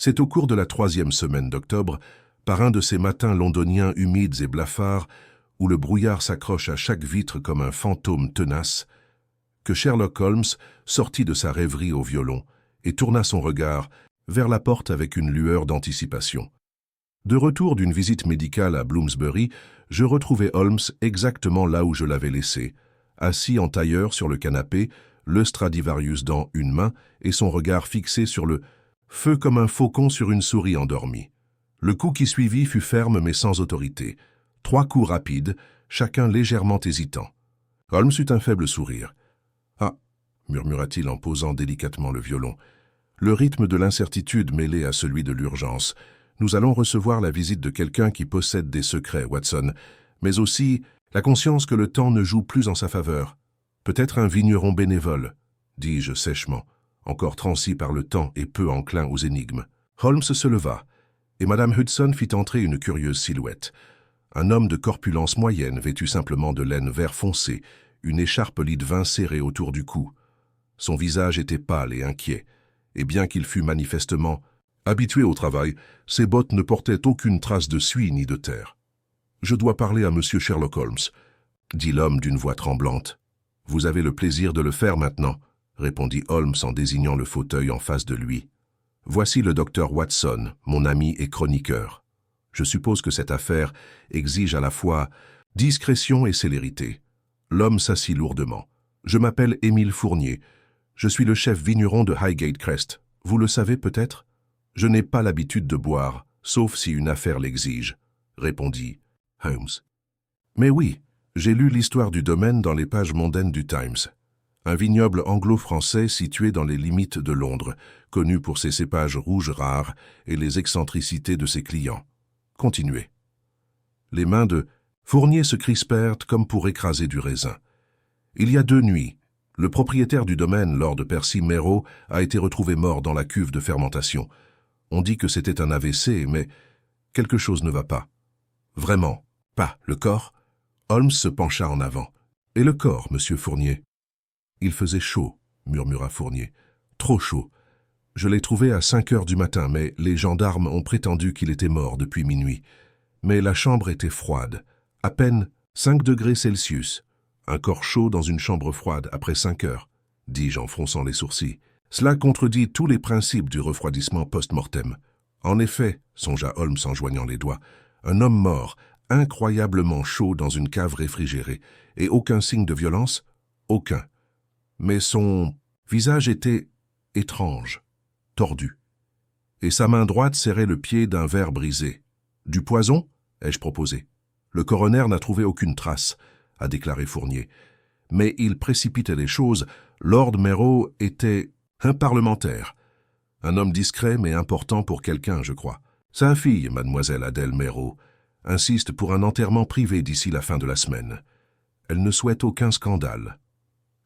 C'est au cours de la 3e semaine d'octobre, par un de ces matins londoniens humides et blafards, où le brouillard s'accroche à chaque vitre comme un fantôme tenace, que Sherlock Holmes sortit de sa rêverie au violon et tourna son regard vers la porte avec une lueur d'anticipation. De retour d'une visite médicale à Bloomsbury, je retrouvai Holmes exactement là où je l'avais laissé, assis en tailleur sur le canapé, le Stradivarius dans une main et son regard fixé sur le feu comme un faucon sur une souris endormie. Le coup qui suivit fut ferme mais sans autorité. 3 coups rapides, chacun légèrement hésitant. Holmes eut un faible sourire. « Ah !» murmura-t-il en posant délicatement le violon. Le rythme de l'incertitude mêlé à celui de l'urgence. Nous allons recevoir la visite de quelqu'un qui possède des secrets, Watson, mais aussi la conscience que le temps ne joue plus en sa faveur. Peut-être un vigneron bénévole, dis-je sèchement, encore transi par le temps et peu enclin aux énigmes. Holmes se leva, et Madame Hudson fit entrer une curieuse silhouette. Un homme de corpulence moyenne, vêtu simplement de laine vert foncé, une écharpe lit de vin serrée autour du cou. Son visage était pâle et inquiet, et bien qu'il fût manifestement habitué au travail, ses bottes ne portaient aucune trace de suie ni de terre. « Je dois parler à Monsieur Sherlock Holmes », dit l'homme d'une voix tremblante. « Vous avez le plaisir de le faire maintenant », répondit Holmes en désignant le fauteuil en face de lui. « Voici le docteur Watson, mon ami et chroniqueur. Je suppose que cette affaire exige à la fois discrétion et célérité. » L'homme s'assit lourdement. « Je m'appelle Émile Fournier. Je suis le chef vigneron de Highgate Crest. Vous le savez peut-être ? Je n'ai pas l'habitude de boire, sauf si une affaire l'exige, » répondit Holmes. « Mais oui, j'ai lu l'histoire du domaine dans les pages mondaines du Times. Un vignoble anglo-français situé dans les limites de Londres, connu pour ses cépages rouges rares et les excentricités de ses clients. Continuez. » Les mains de Fournier se crispèrent comme pour écraser du raisin. « Il y a 2 nuits, le propriétaire du domaine, Lord Percy Merrow, a été retrouvé mort dans la cuve de fermentation. On dit que c'était un AVC, mais quelque chose ne va pas. »« Vraiment, pas le corps ?» Holmes se pencha en avant. « Et le corps, monsieur Fournier ?»« Il faisait chaud, » murmura Fournier. « Trop chaud. Je l'ai trouvé à 5 heures du matin, mais les gendarmes ont prétendu qu'il était mort depuis minuit. Mais la chambre était froide, à peine 5 degrés Celsius. Un corps chaud dans une chambre froide après 5 heures, dis-je en fronçant les sourcils. Cela contredit tous les principes du refroidissement post-mortem. En effet, songea Holmes en joignant les doigts, un homme mort, incroyablement chaud dans une cave réfrigérée, et aucun signe de violence? Aucun. Mais son visage était étrange, tordu, et sa main droite serrait le pied d'un verre brisé. « Du poison ?» ai-je proposé. « Le coroner n'a trouvé aucune trace, » a déclaré Fournier. Mais il précipitait les choses. Lord Merrow était un parlementaire. Un homme discret mais important pour quelqu'un, je crois. Sa fille, mademoiselle Adèle Merrow, insiste pour un enterrement privé d'ici la fin de la semaine. Elle ne souhaite aucun scandale.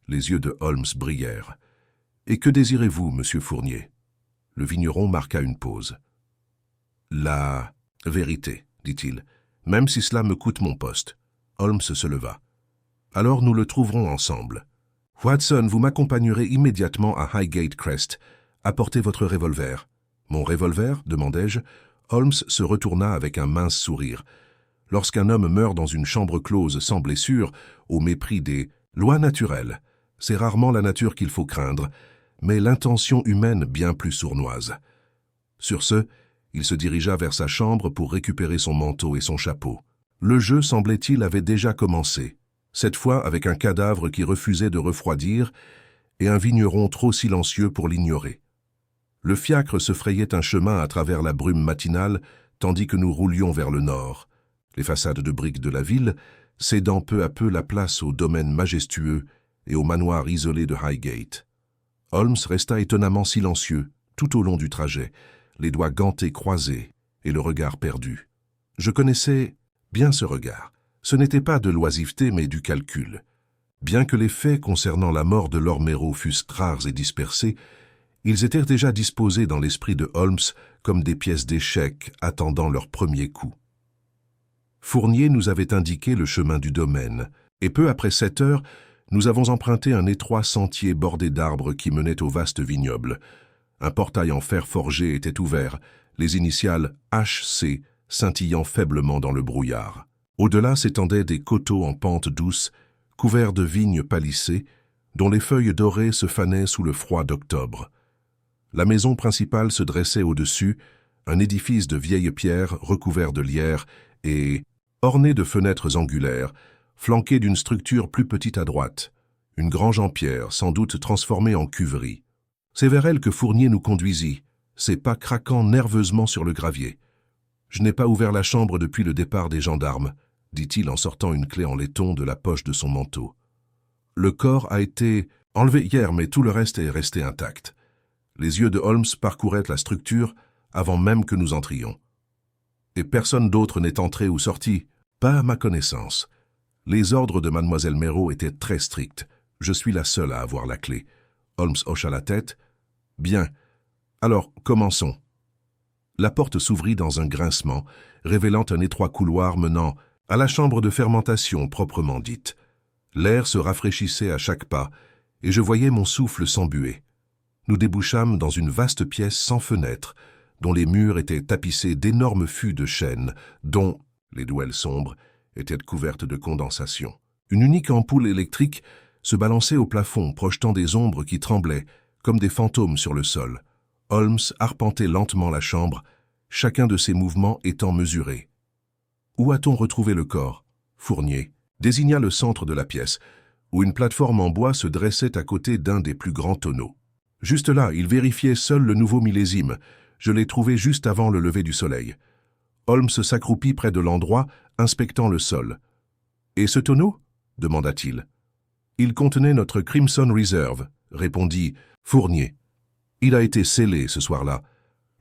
Les yeux de Holmes brillèrent. « Et que désirez-vous, monsieur Fournier ?» Le vigneron marqua une pause. « La vérité, dit-il, même si cela me coûte mon poste. » Holmes se leva. « Alors nous le trouverons ensemble. Watson, vous m'accompagnerez immédiatement à Highgate Crest. Apportez votre revolver. »« Mon revolver ?» demandai-je. Holmes se retourna avec un mince sourire. Lorsqu'un homme meurt dans une chambre close sans blessure, au mépris des lois naturelles, c'est rarement la nature qu'il faut craindre, mais l'intention humaine bien plus sournoise. Sur ce, il se dirigea vers sa chambre pour récupérer son manteau et son chapeau. Le jeu, semblait-il, avait déjà commencé, cette fois avec un cadavre qui refusait de refroidir et un vigneron trop silencieux pour l'ignorer. Le fiacre se frayait un chemin à travers la brume matinale, tandis que nous roulions vers le nord, les façades de briques de la ville cédant peu à peu la place au domaine majestueux et au manoir isolé de Highgate. Holmes resta étonnamment silencieux tout au long du trajet, les doigts gantés croisés et le regard perdu. Je connaissais bien ce regard. Ce n'était pas de l'oisiveté, mais du calcul. Bien que les faits concernant la mort de Lord Merrow fussent rares et dispersés, ils étaient déjà disposés dans l'esprit de Holmes comme des pièces d'échecs attendant leur premier coup. Fournier nous avait indiqué le chemin du domaine, et peu après 7 heures, nous avons emprunté un étroit sentier bordé d'arbres qui menait au vaste vignoble. Un portail en fer forgé était ouvert, les initiales HC scintillant faiblement dans le brouillard. Au-delà s'étendaient des coteaux en pente douce, couverts de vignes palissées, dont les feuilles dorées se fanaient sous le froid d'octobre. La maison principale se dressait au-dessus, un édifice de vieilles pierres recouvert de lierre et orné de fenêtres angulaires, flanqué d'une structure plus petite à droite, une grange en pierre, sans doute transformée en cuverie. C'est vers elle que Fournier nous conduisit, ses pas craquant nerveusement sur le gravier. « Je n'ai pas ouvert la chambre depuis le départ des gendarmes », dit-il en sortant une clé en laiton de la poche de son manteau. « Le corps a été enlevé hier, mais tout le reste est resté intact. » Les yeux de Holmes parcouraient la structure avant même que nous entrions. « Et personne d'autre n'est entré ou sorti, pas à ma connaissance. Les ordres de mademoiselle Méraud étaient très stricts. Je suis la seule à avoir la clé. » Holmes hocha la tête. « Bien. Alors, commençons. » La porte s'ouvrit dans un grincement, révélant un étroit couloir menant à la chambre de fermentation proprement dite. L'air se rafraîchissait à chaque pas, et je voyais mon souffle s'embuer. Nous débouchâmes dans une vaste pièce sans fenêtre, dont les murs étaient tapissés d'énormes fûts de chêne, dont les douelles sombres étaient couvertes de condensation. Une unique ampoule électrique se balançait au plafond, projetant des ombres qui tremblaient, comme des fantômes sur le sol. Holmes arpentait lentement la chambre, chacun de ses mouvements étant mesuré. « Où a-t-on retrouvé le corps ?» Fournier désigna le centre de la pièce, où une plateforme en bois se dressait à côté d'un des plus grands tonneaux. Juste là, il vérifiait seul le nouveau millésime. Je l'ai trouvé juste avant le lever du soleil. Holmes s'accroupit près de l'endroit, inspectant le sol. « Et ce tonneau ?» demanda-t-il. « Il contenait notre Crimson Reserve », répondit Fournier. « Il a été scellé ce soir-là.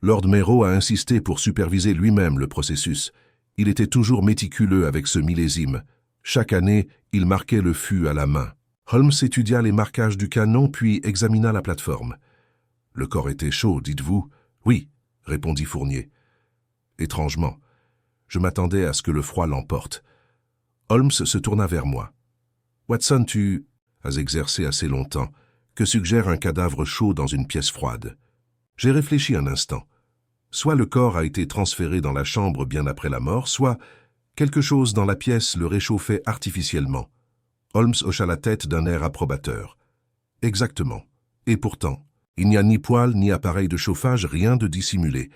Lord Méraud a insisté pour superviser lui-même le processus. Il était toujours méticuleux avec ce millésime. Chaque année, il marquait le fût à la main. » Holmes étudia les marquages du canon puis examina la plateforme. « Le corps était chaud, dites-vous ?»« Oui, » répondit Fournier. Étrangement, je m'attendais à ce que le froid l'emporte. Holmes se tourna vers moi. « Watson, tu as exercé assez longtemps. Que suggère un cadavre chaud dans une pièce froide ?» J'ai réfléchi un instant. Soit le corps a été transféré dans la chambre bien après la mort, soit quelque chose dans la pièce le réchauffait artificiellement. Holmes hocha la tête d'un air approbateur. « Exactement. Et pourtant, il n'y a ni poêle ni appareil de chauffage, rien de dissimulé.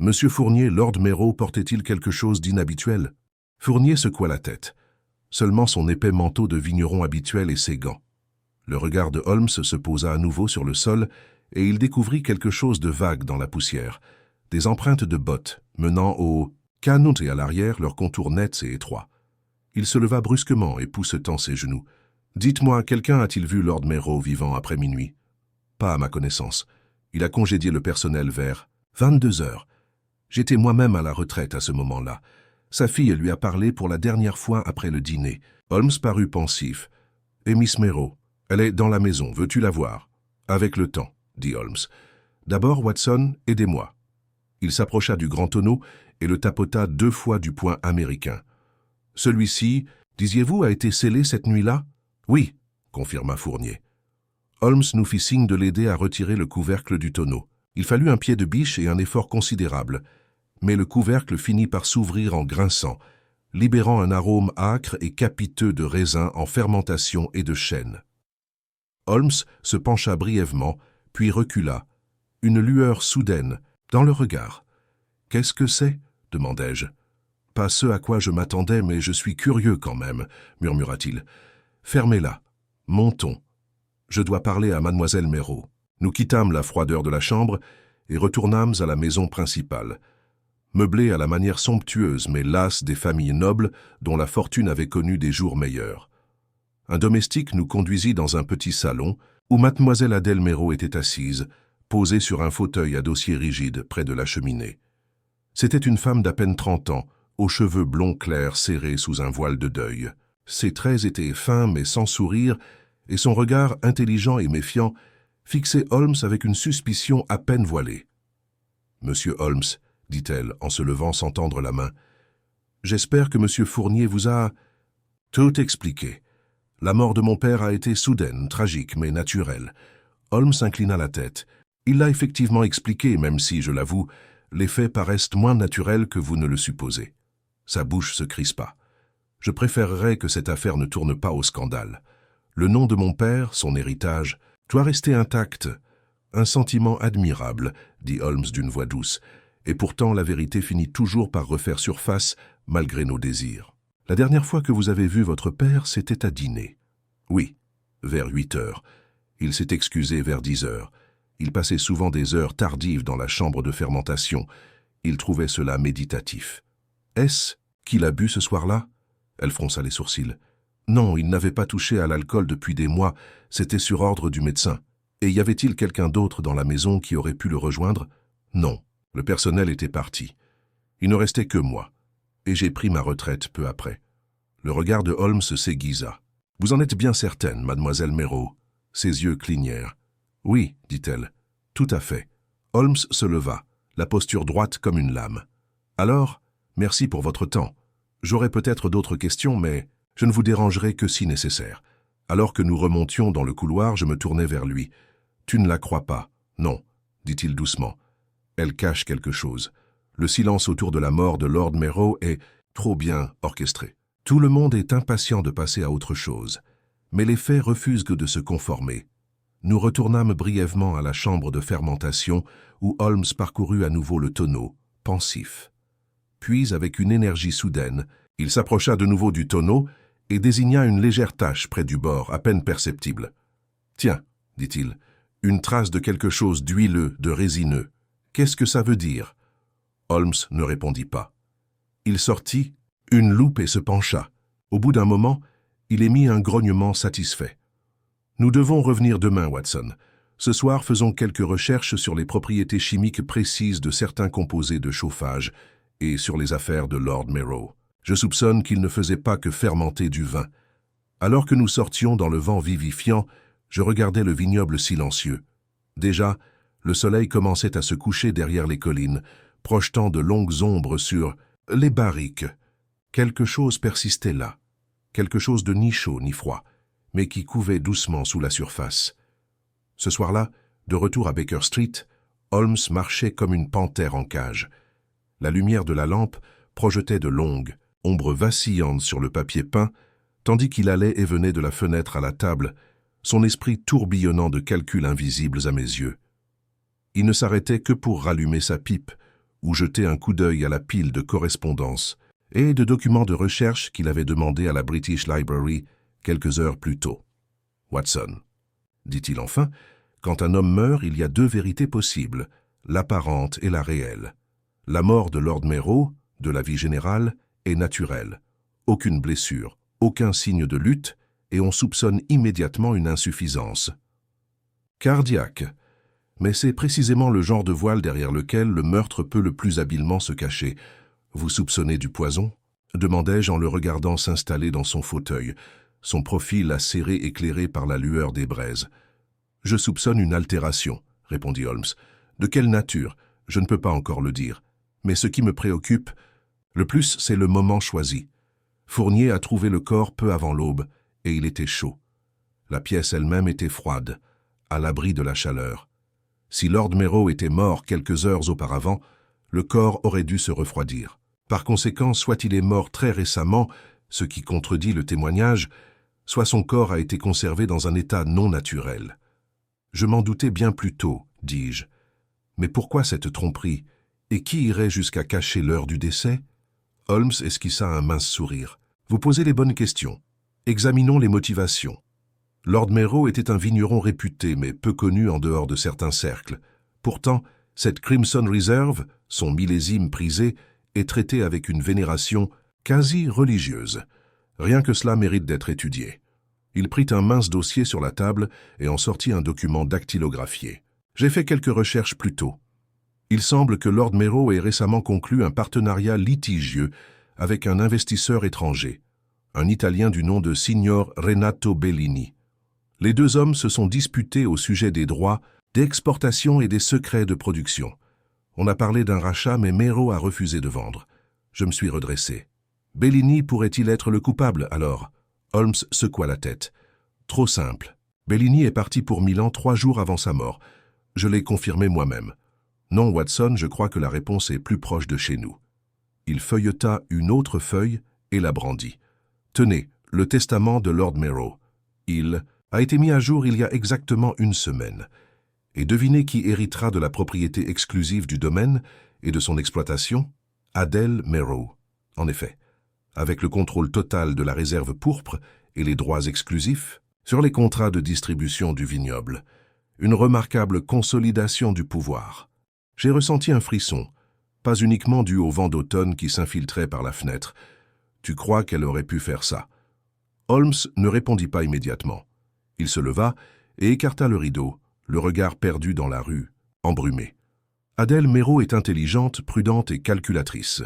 Monsieur Fournier, Lord Méraud portait-il quelque chose d'inhabituel ?» Fournier secoua la tête. Seulement son épais manteau de vigneron habituel et ses gants. Le regard de Holmes se posa à nouveau sur le sol et il découvrit quelque chose de vague dans la poussière. Des empreintes de bottes menant au canon et à l'arrière, leurs contours nets et étroits. Il se leva brusquement, époussetant ses genoux. « Dites-moi, quelqu'un a-t-il vu Lord Méraud vivant après minuit ?»« Pas à ma connaissance. Il a congédié le personnel vers 22 heures. J'étais moi-même à la retraite à ce moment-là. Sa fille lui a parlé pour la dernière fois après le dîner. » Holmes parut pensif. « Et Miss Méraud, elle est dans la maison, veux-tu la voir ?»« Avec le temps, » dit Holmes. « D'abord, Watson, aidez-moi. » Il s'approcha du grand tonneau et le tapota 2 fois du poing américain. « Celui-ci, disiez-vous, a été scellé cette nuit-là ?»« Oui, » confirma Fournier. Holmes nous fit signe de l'aider à retirer le couvercle du tonneau. Il fallut un pied de biche et un effort considérable, mais le couvercle finit par s'ouvrir en grinçant, libérant un arôme âcre et capiteux de raisin en fermentation et de chêne. Holmes se pencha brièvement, puis recula, une lueur soudaine dans le regard. « Qu'est-ce que c'est ?» demandai-je. « Pas ce à quoi je m'attendais, mais je suis curieux quand même, » murmura-t-il. « Fermez-la. Montons. Je dois parler à mademoiselle Méraud. » Nous quittâmes la froideur de la chambre et retournâmes à la maison principale, meublée à la manière somptueuse mais lasse des familles nobles dont la fortune avait connu des jours meilleurs. Un domestique nous conduisit dans un petit salon où mademoiselle Adèle Méraud était assise, posée sur un fauteuil à dossier rigide près de la cheminée. C'était une femme d'à peine 30 ans, aux cheveux blonds clairs serrés sous un voile de deuil. Ses traits étaient fins mais sans sourire, et son regard intelligent et méfiant fixait Holmes avec une suspicion à peine voilée. « Monsieur Holmes, » dit-elle en se levant sans tendre la main, « j'espère que monsieur Fournier vous a tout expliqué. La mort de mon père a été soudaine, tragique, mais naturelle. » Holmes inclina la tête. « Il l'a effectivement expliqué, même si, je l'avoue, les faits paraissent moins naturels que vous ne le supposez. Sa bouche se crispa. Je préférerais que cette affaire ne tourne pas au scandale. Le nom de mon père, son héritage, doit rester intact. Un sentiment admirable, dit Holmes d'une voix douce, et pourtant la vérité finit toujours par refaire surface malgré nos désirs. La dernière fois que vous avez vu votre père, c'était à dîner. Oui, vers 8 heures. Il s'est excusé vers 10 heures. Il passait souvent des heures tardives dans la chambre de fermentation. Il trouvait cela méditatif. Est-ce qu'il a bu ce soir-là? Elle fronça les sourcils. Non, il n'avait pas touché à l'alcool depuis des mois, c'était sur ordre du médecin. Et y avait-il quelqu'un d'autre dans la maison qui aurait pu le rejoindre? Non, le personnel était parti. Il ne restait que moi, et j'ai pris ma retraite peu après. Le regard de Holmes s'aiguisa. « Vous en êtes bien certaine, mademoiselle Méreau ?» Ses yeux clignèrent. « Oui, dit-elle. Tout à fait. » Holmes se leva, la posture droite comme une lame. « Alors, merci pour votre temps. J'aurai peut-être d'autres questions, mais je ne vous dérangerai que si nécessaire. » Alors que nous remontions dans le couloir, je me tournai vers lui. « Tu ne la crois pas? »« Non, » dit-il doucement. « Elle cache quelque chose. Le silence autour de la mort de Lord Méreau est trop bien orchestré. Tout le monde est impatient de passer à autre chose. Mais les faits refusent de se conformer. » Nous retournâmes brièvement à la chambre de fermentation où Holmes parcourut à nouveau le tonneau, pensif. Puis, avec une énergie soudaine, il s'approcha de nouveau du tonneau et désigna une légère tache près du bord, à peine perceptible. « Tiens, dit-il, une trace de quelque chose d'huileux, de résineux. Qu'est-ce que ça veut dire ?» Holmes ne répondit pas. Il sortit une loupe et se pencha. Au bout d'un moment, il émit un grognement satisfait. « Nous devons revenir demain, Watson. Ce soir, faisons quelques recherches sur les propriétés chimiques précises de certains composés de chauffage et sur les affaires de Lord Méreau. Je soupçonne qu'il ne faisait pas que fermenter du vin. » Alors que nous sortions dans le vent vivifiant, je regardais le vignoble silencieux. Déjà, le soleil commençait à se coucher derrière les collines, projetant de longues ombres sur les barriques. Quelque chose persistait là, quelque chose de ni chaud ni froid, mais qui couvait doucement sous la surface. Ce soir-là, de retour à Baker Street, Holmes marchait comme une panthère en cage. La lumière de la lampe projetait de longues ombres vacillantes sur le papier peint, tandis qu'il allait et venait de la fenêtre à la table, son esprit tourbillonnant de calculs invisibles à mes yeux. Il ne s'arrêtait que pour rallumer sa pipe ou jeter un coup d'œil à la pile de correspondances et de documents de recherche qu'il avait demandé à la British Library quelques heures plus tôt. « Watson, » dit-il enfin, « quand un homme meurt, il y a deux vérités possibles, l'apparente et la réelle. La mort de Lord Méreau, de la vie générale, est naturelle. Aucune blessure, aucun signe de lutte, et on soupçonne immédiatement une insuffisance. Cardiaque. Mais c'est précisément le genre de voile derrière lequel le meurtre peut le plus habilement se cacher. Vous soupçonnez du poison ? Demandai-je en le regardant s'installer dans son fauteuil, son profil acéré éclairé par la lueur des braises. Je soupçonne une altération, répondit Holmes. De quelle nature? Je ne peux pas encore le dire. Mais ce qui me préoccupe le plus, c'est le moment choisi. Fournier a trouvé le corps peu avant l'aube, et il était chaud. La pièce elle-même était froide, à l'abri de la chaleur. Si Lord Méreau était mort quelques heures auparavant, le corps aurait dû se refroidir. Par conséquent, soit il est mort très récemment, ce qui contredit le témoignage, soit son corps a été conservé dans un état non naturel. Je m'en doutais bien plus tôt, dis-je. Mais pourquoi cette tromperie? Et qui irait jusqu'à cacher l'heure du décès? Holmes esquissa un mince sourire. Vous posez les bonnes questions. Examinons les motivations. Lord Méreau était un vigneron réputé, mais peu connu en dehors de certains cercles. Pourtant, cette Crimson Reserve, son millésime prisé, est traitée avec une vénération quasi religieuse. Rien que cela mérite d'être étudié. Il prit un mince dossier sur la table et en sortit un document dactylographié. J'ai fait quelques recherches plus tôt. Il semble que Lord Méreau ait récemment conclu un partenariat litigieux avec un investisseur étranger, un Italien du nom de Signor Renato Bellini. Les deux hommes se sont disputés au sujet des droits d'exportation et des secrets de production. On a parlé d'un rachat, mais Méreau a refusé de vendre. Je me suis redressé. Bellini pourrait-il être le coupable, alors? Holmes secoua la tête. Trop simple. Bellini est parti pour Milan 3 jours avant sa mort. Je l'ai confirmé moi-même. Non, Watson, je crois que la réponse est plus proche de chez nous. Il feuilleta une autre feuille et la brandit. Tenez, le testament de Lord Merrow. Il a été mis à jour il y a exactement une semaine. Et devinez qui héritera de la propriété exclusive du domaine et de son exploitation? Adele Merrow. En effet, avec le contrôle total de la réserve pourpre et les droits exclusifs sur les contrats de distribution du vignoble. Une remarquable consolidation du pouvoir. J'ai ressenti un frisson, pas uniquement dû au vent d'automne qui s'infiltrait par la fenêtre. Tu crois qu'elle aurait pu faire ça? Holmes ne répondit pas immédiatement. Il se leva et écarta le rideau, le regard perdu dans la rue, embrumé. Adele Merrow est intelligente, prudente et calculatrice.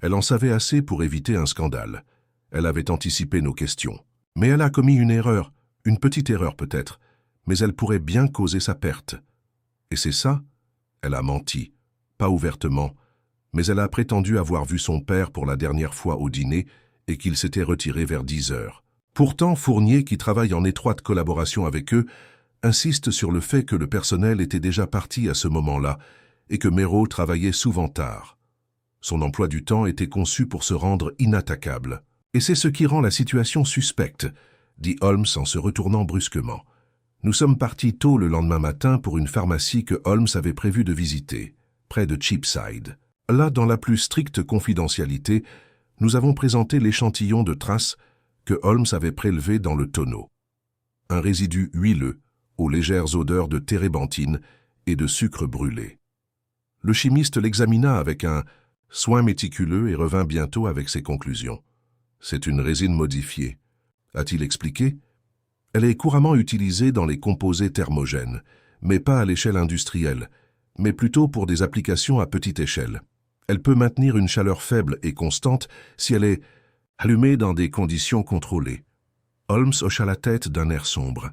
Elle en savait assez pour éviter un scandale. Elle avait anticipé nos questions. Mais elle a commis une erreur, une petite erreur peut-être, mais elle pourrait bien causer sa perte. Et c'est ça? Elle a menti, pas ouvertement, mais elle a prétendu avoir vu son père pour la dernière fois au dîner et qu'il s'était retiré vers 10 heures. Pourtant, Fournier, qui travaille en étroite collaboration avec eux, insiste sur le fait que le personnel était déjà parti à ce moment-là et que Merrow travaillait souvent tard. Son emploi du temps était conçu pour se rendre inattaquable. Et c'est ce qui rend la situation suspecte, dit Holmes en se retournant brusquement. Nous sommes partis tôt le lendemain matin pour une pharmacie que Holmes avait prévu de visiter, près de Cheapside. Là, dans la plus stricte confidentialité, nous avons présenté l'échantillon de traces que Holmes avait prélevé dans le tonneau. Un résidu huileux, aux légères odeurs de térébenthine et de sucre brûlé. Le chimiste l'examina avec un soin méticuleux et revint bientôt avec ses conclusions. C'est une résine modifiée. A-t-il expliqué? Elle est couramment utilisée dans les composés thermogènes, mais pas à l'échelle industrielle, mais plutôt pour des applications à petite échelle. Elle peut maintenir une chaleur faible et constante si elle est allumée dans des conditions contrôlées. Holmes hocha la tête d'un air sombre.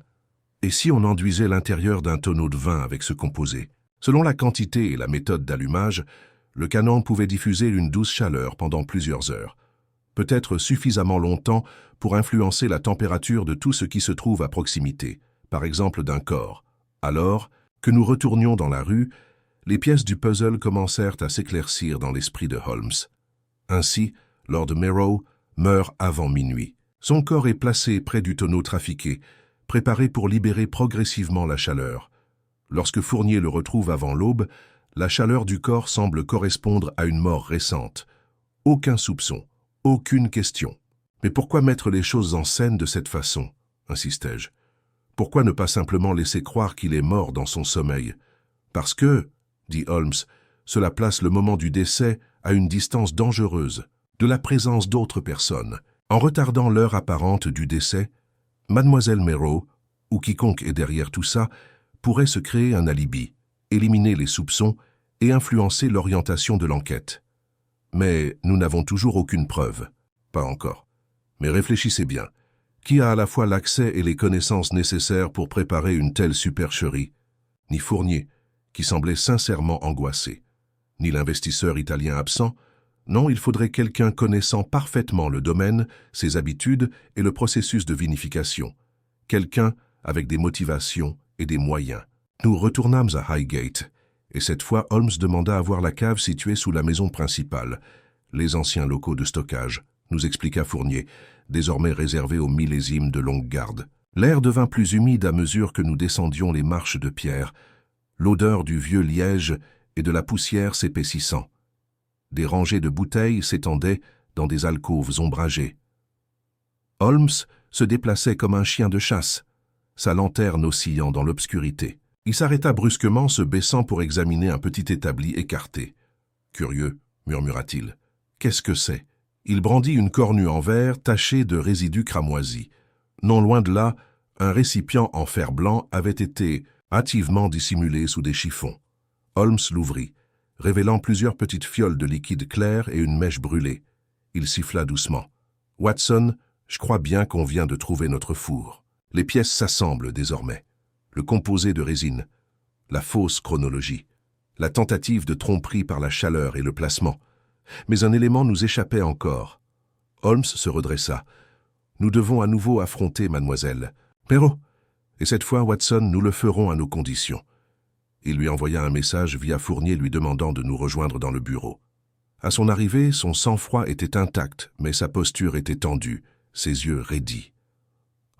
Et si on enduisait l'intérieur d'un tonneau de vin avec ce composé? Selon la quantité et la méthode d'allumage, le canon pouvait diffuser une douce chaleur pendant plusieurs heures, peut-être suffisamment longtemps pour influencer la température de tout ce qui se trouve à proximité, par exemple d'un corps. Alors que nous retournions dans la rue, les pièces du puzzle commencèrent à s'éclaircir dans l'esprit de Holmes. Ainsi, Lord Merrow meurt avant minuit. Son corps est placé près du tonneau trafiqué, préparé pour libérer progressivement la chaleur. Lorsque Fournier le retrouve avant l'aube, la chaleur du corps semble correspondre à une mort récente. Aucun soupçon, aucune question. Mais pourquoi mettre les choses en scène de cette façon, insistai-je. Pourquoi ne pas simplement laisser croire qu'il est mort dans son sommeil? Parce que, dit Holmes, cela place le moment du décès à une distance dangereuse de la présence d'autres personnes. En retardant l'heure apparente du décès, Mademoiselle Merrow, ou quiconque est derrière tout ça, pourrait se créer un alibi, éliminer les soupçons et influencer l'orientation de l'enquête. Mais nous n'avons toujours aucune preuve. Pas encore. Mais réfléchissez bien. Qui a à la fois l'accès et les connaissances nécessaires pour préparer une telle supercherie? Ni Fournier, qui semblait sincèrement angoissé. Ni l'investisseur italien absent. Non, il faudrait quelqu'un connaissant parfaitement le domaine, ses habitudes et le processus de vinification. Quelqu'un avec des motivations et des moyens. Nous retournâmes à Highgate, et cette fois Holmes demanda à voir la cave située sous la maison principale, les anciens locaux de stockage, nous expliqua Fournier, désormais réservés aux millésimes de longue garde. L'air devint plus humide à mesure que nous descendions les marches de pierre, l'odeur du vieux liège et de la poussière s'épaississant. Des rangées de bouteilles s'étendaient dans des alcôves ombragées. Holmes se déplaçait comme un chien de chasse, sa lanterne oscillant dans l'obscurité. Il s'arrêta brusquement, se baissant pour examiner un petit établi écarté. « Curieux, murmura-t-il. Qu'est-ce que c'est » Il brandit une cornue en verre tachée de résidus cramoisis. Non loin de là, un récipient en fer blanc avait été hâtivement dissimulé sous des chiffons. Holmes l'ouvrit, révélant plusieurs petites fioles de liquide clair et une mèche brûlée. Il siffla doucement. « Watson, je crois bien qu'on vient de trouver notre four. Les pièces s'assemblent désormais. Le composé de résine, la fausse chronologie, la tentative de tromperie par la chaleur et le placement. Mais un élément nous échappait encore. » Holmes se redressa. « Nous devons à nouveau affronter mademoiselle. Merrow. Et cette fois, Watson, nous le ferons à nos conditions. Il lui envoya un message via Fournier lui demandant de nous rejoindre dans le bureau. À son arrivée, son sang-froid était intact, mais sa posture était tendue, ses yeux raidis.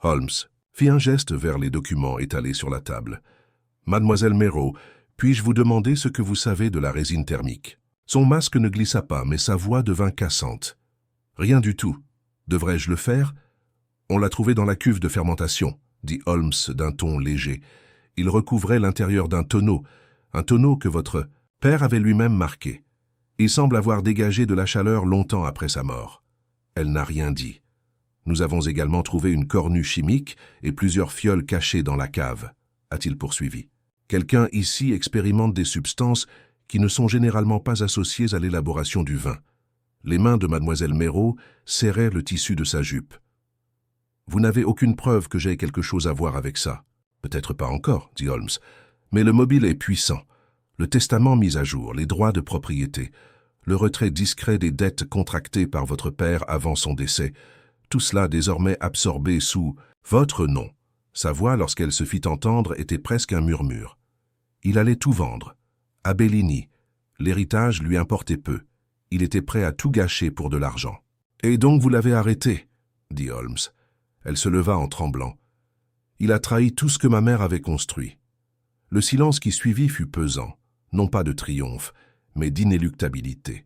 Holmes fit un geste vers les documents étalés sur la table. « Mademoiselle Merrow, puis-je vous demander ce que vous savez de la résine thermique ?» Son masque ne glissa pas, mais sa voix devint cassante. « Rien du tout. Devrais-je le faire ?»« On l'a trouvé dans la cuve de fermentation, » dit Holmes d'un ton léger. « Il recouvrait l'intérieur d'un tonneau, un tonneau que votre père avait lui-même marqué. Il semble avoir dégagé de la chaleur longtemps après sa mort. » Elle n'a rien dit. « Nous avons également trouvé une cornue chimique et plusieurs fioles cachées dans la cave, » a-t-il poursuivi. « Quelqu'un ici expérimente des substances qui ne sont généralement pas associées à l'élaboration du vin. » Les mains de mademoiselle Merrow serraient le tissu de sa jupe. « Vous n'avez aucune preuve que j'aie quelque chose à voir avec ça. »« Peut-être pas encore, » dit Holmes. « Mais le mobile est puissant. Le testament mis à jour, les droits de propriété, le retrait discret des dettes contractées par votre père avant son décès, tout cela désormais absorbé sous votre nom. » Sa voix, lorsqu'elle se fit entendre, était presque un murmure. Il allait tout vendre. À Bellini, l'héritage lui importait peu. Il était prêt à tout gâcher pour de l'argent. « Et donc vous l'avez arrêté ?» dit Holmes. Elle se leva en tremblant. « Il a trahi tout ce que ma mère avait construit. » Le silence qui suivit fut pesant, non pas de triomphe, mais d'inéluctabilité.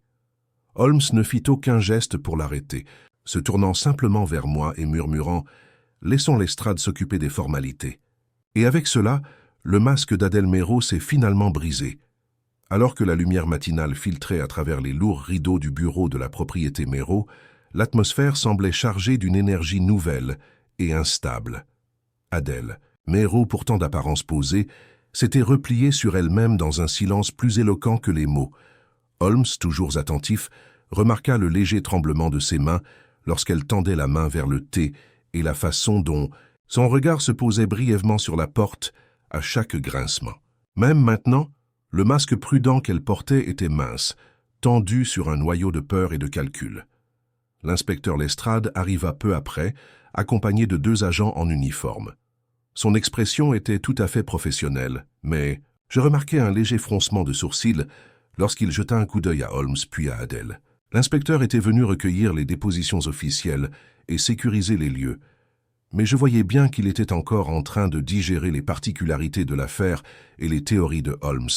Holmes ne fit aucun geste pour l'arrêter, se tournant simplement vers moi et murmurant « Laissons Lestrade s'occuper des formalités. » Et avec cela, le masque d'Adèle Merrow s'est finalement brisé. Alors que la lumière matinale filtrait à travers les lourds rideaux du bureau de la propriété Merrow, l'atmosphère semblait chargée d'une énergie nouvelle et instable. Adèle, Merrow pourtant d'apparence posée, s'était repliée sur elle-même dans un silence plus éloquent que les mots. Holmes, toujours attentif, remarqua le léger tremblement de ses mains lorsqu'elle tendait la main vers le thé et la façon dont son regard se posait brièvement sur la porte à chaque grincement. Même maintenant, le masque prudent qu'elle portait était mince, tendu sur un noyau de peur et de calcul. L'inspecteur Lestrade arriva peu après, accompagné de 2 agents en uniforme. Son expression était tout à fait professionnelle, mais je remarquai un léger froncement de sourcils lorsqu'il jeta un coup d'œil à Holmes puis à Adèle. L'inspecteur était venu recueillir les dépositions officielles et sécuriser les lieux, mais je voyais bien qu'il était encore en train de digérer les particularités de l'affaire et les théories de Holmes.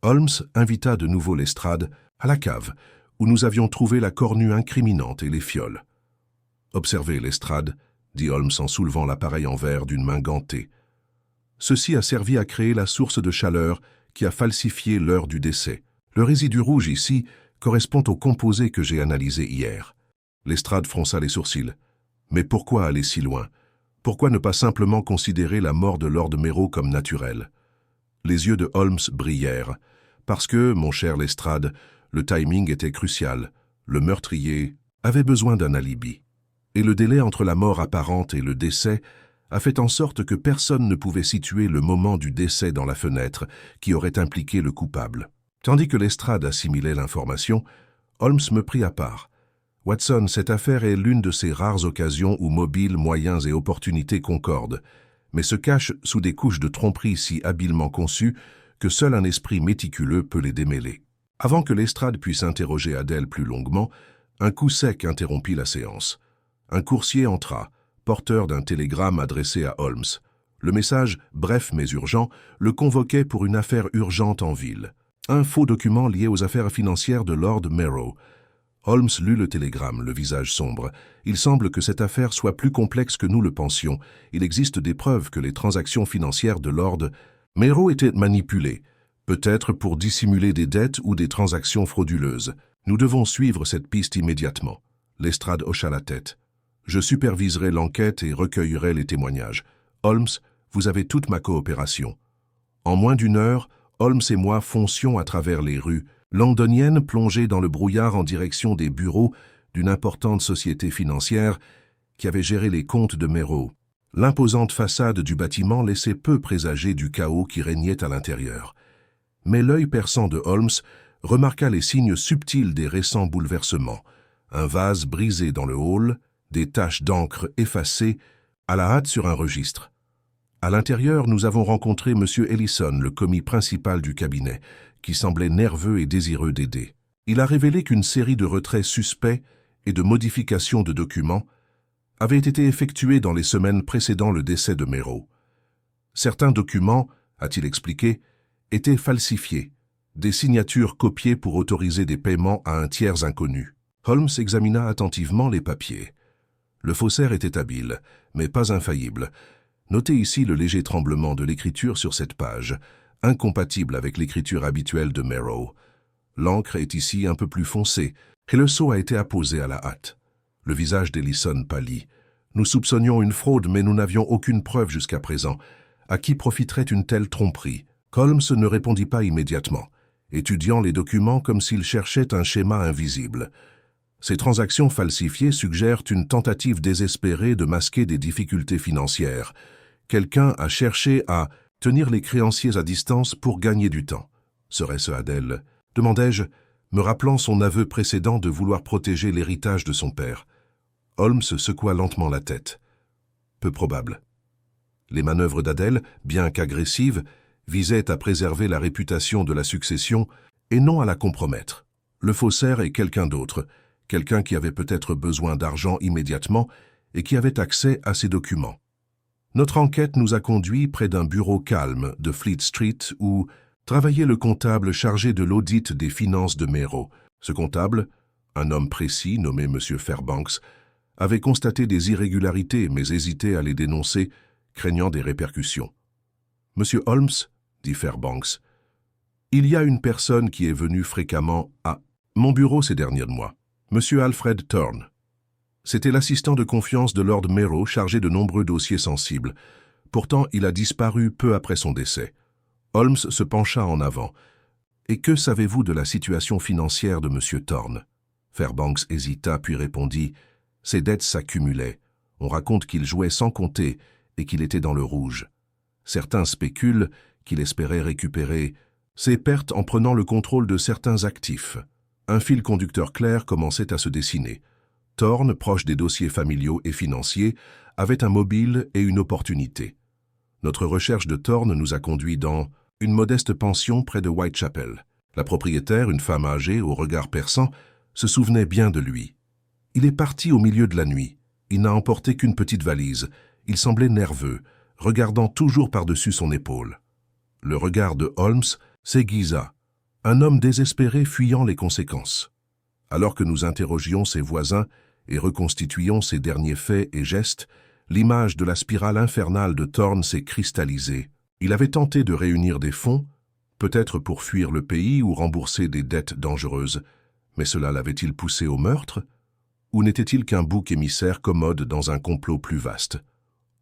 Holmes invita de nouveau Lestrade à la cave, où nous avions trouvé la cornue incriminante et les fioles. « Observez, Lestrade, » dit Holmes en soulevant l'appareil en verre d'une main gantée. Ceci a servi à créer la source de chaleur qui a falsifié l'heure du décès. Le résidu rouge ici correspond au composé que j'ai analysé hier. Lestrade fronça les sourcils. Mais pourquoi aller si loin? Pourquoi ne pas simplement considérer la mort de Lord Merrow comme naturelle? Les yeux de Holmes brillèrent. Parce que, mon cher Lestrade, le timing était crucial. Le meurtrier avait besoin d'un alibi. Et le délai entre la mort apparente et le décès a fait en sorte que personne ne pouvait situer le moment du décès dans la fenêtre qui aurait impliqué le coupable. Tandis que Lestrade assimilait l'information, Holmes me prit à part. « Watson, cette affaire est l'une de ces rares occasions où mobiles, moyens et opportunités concordent, mais se cachent sous des couches de tromperie si habilement conçues que seul un esprit méticuleux peut les démêler. » Avant que Lestrade puisse interroger Adèle plus longuement, un coup sec interrompit la séance. Un coursier entra, porteur d'un télégramme adressé à Holmes. Le message, bref mais urgent, le convoquait pour une affaire urgente en ville. Un faux document lié aux affaires financières de Lord Merrow. Holmes lut le télégramme, le visage sombre. Il semble que cette affaire soit plus complexe que nous le pensions. Il existe des preuves que les transactions financières de Lord Merrow étaient manipulées, peut-être pour dissimuler des dettes ou des transactions frauduleuses. Nous devons suivre cette piste immédiatement. Lestrade hocha la tête. Je superviserai l'enquête et recueillerai les témoignages. Holmes, vous avez toute ma coopération. En moins d'1 heure, Holmes et moi foncions à travers les rues londoniennes plongées dans le brouillard en direction des bureaux d'une importante société financière qui avait géré les comptes de Merrow. L'imposante façade du bâtiment laissait peu présager du chaos qui régnait à l'intérieur. Mais l'œil perçant de Holmes remarqua les signes subtils des récents bouleversements. Un vase brisé dans le hall, des taches d'encre effacées, à la hâte sur un registre. À l'intérieur, nous avons rencontré M. Ellison, le commis principal du cabinet, qui semblait nerveux et désireux d'aider. Il a révélé qu'une série de retraits suspects et de modifications de documents avaient été effectués dans les semaines précédant le décès de Merrow. Certains documents, a-t-il expliqué, étaient falsifiés, des signatures copiées pour autoriser des paiements à un tiers inconnu. Holmes examina attentivement les papiers. Le faussaire était habile, mais pas infaillible. Notez ici le léger tremblement de l'écriture sur cette page, incompatible avec l'écriture habituelle de Merrow. L'encre est ici un peu plus foncée, et le sceau a été apposé à la hâte. Le visage d'Ellison pâlit. Nous soupçonnions une fraude, mais nous n'avions aucune preuve jusqu'à présent. À qui profiterait une telle tromperie? Holmes ne répondit pas immédiatement, étudiant les documents comme s'il cherchait un schéma invisible. Ces transactions falsifiées suggèrent une tentative désespérée de masquer des difficultés financières. Quelqu'un a cherché à tenir les créanciers à distance pour gagner du temps. Serait-ce Adèle? Demandai-je, me rappelant son aveu précédent de vouloir protéger l'héritage de son père. Holmes secoua lentement la tête. Peu probable. Les manœuvres d'Adèle, bien qu'agressives, visaient à préserver la réputation de la succession et non à la compromettre. Le faussaire est quelqu'un d'autre, quelqu'un qui avait peut-être besoin d'argent immédiatement et qui avait accès à ces documents. Notre enquête nous a conduits près d'un bureau calme de Fleet Street où travaillait le comptable chargé de l'audit des finances de Merrow. Ce comptable, un homme précis nommé M. Fairbanks, avait constaté des irrégularités mais hésitait à les dénoncer, craignant des répercussions. « Monsieur Holmes, dit Fairbanks, il y a une personne qui est venue fréquemment à mon bureau ces derniers mois, Monsieur Alfred Thorne. C'était l'assistant de confiance de Lord Merrow chargé de nombreux dossiers sensibles. Pourtant, il a disparu peu après son décès. » Holmes se pencha en avant. « Et que savez-vous de la situation financière de Monsieur Thorne ?» Fairbanks hésita puis répondit « Ses dettes s'accumulaient. On raconte qu'il jouait sans compter et qu'il était dans le rouge. Certains spéculent qu'il espérait récupérer ses pertes en prenant le contrôle de certains actifs. Un fil conducteur clair commençait à se dessiner. Thorne, proche des dossiers familiaux et financiers, avait un mobile et une opportunité. Notre recherche de Thorne nous a conduits dans une modeste pension près de Whitechapel. La propriétaire, une femme âgée au regard perçant, se souvenait bien de lui. Il est parti au milieu de la nuit. Il n'a emporté qu'une petite valise. Il semblait nerveux, regardant toujours par-dessus son épaule. Le regard de Holmes s'aiguisa, un homme désespéré fuyant les conséquences. Alors que nous interrogions ses voisins et reconstituions ses derniers faits et gestes, l'image de la spirale infernale de Thorne s'est cristallisée. Il avait tenté de réunir des fonds, peut-être pour fuir le pays ou rembourser des dettes dangereuses, mais cela l'avait-il poussé au meurtre? Ou n'était-il qu'un bouc émissaire commode dans un complot plus vaste?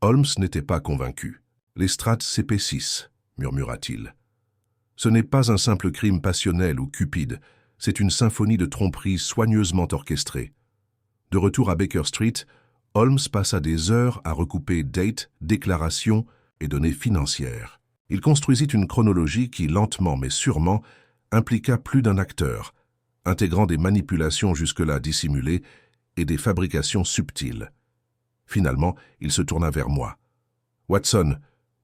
Holmes n'était pas convaincu. « Les strates s'épaississent », murmura-t-il. « Ce n'est pas un simple crime passionnel ou cupide, c'est une symphonie de tromperies soigneusement orchestrée. » De retour à Baker Street, Holmes passa des heures à recouper dates, déclarations et données financières. Il construisit une chronologie qui, lentement mais sûrement, impliqua plus d'un acteur, intégrant des manipulations jusque-là dissimulées et des fabrications subtiles. Finalement, il se tourna vers moi. « Watson,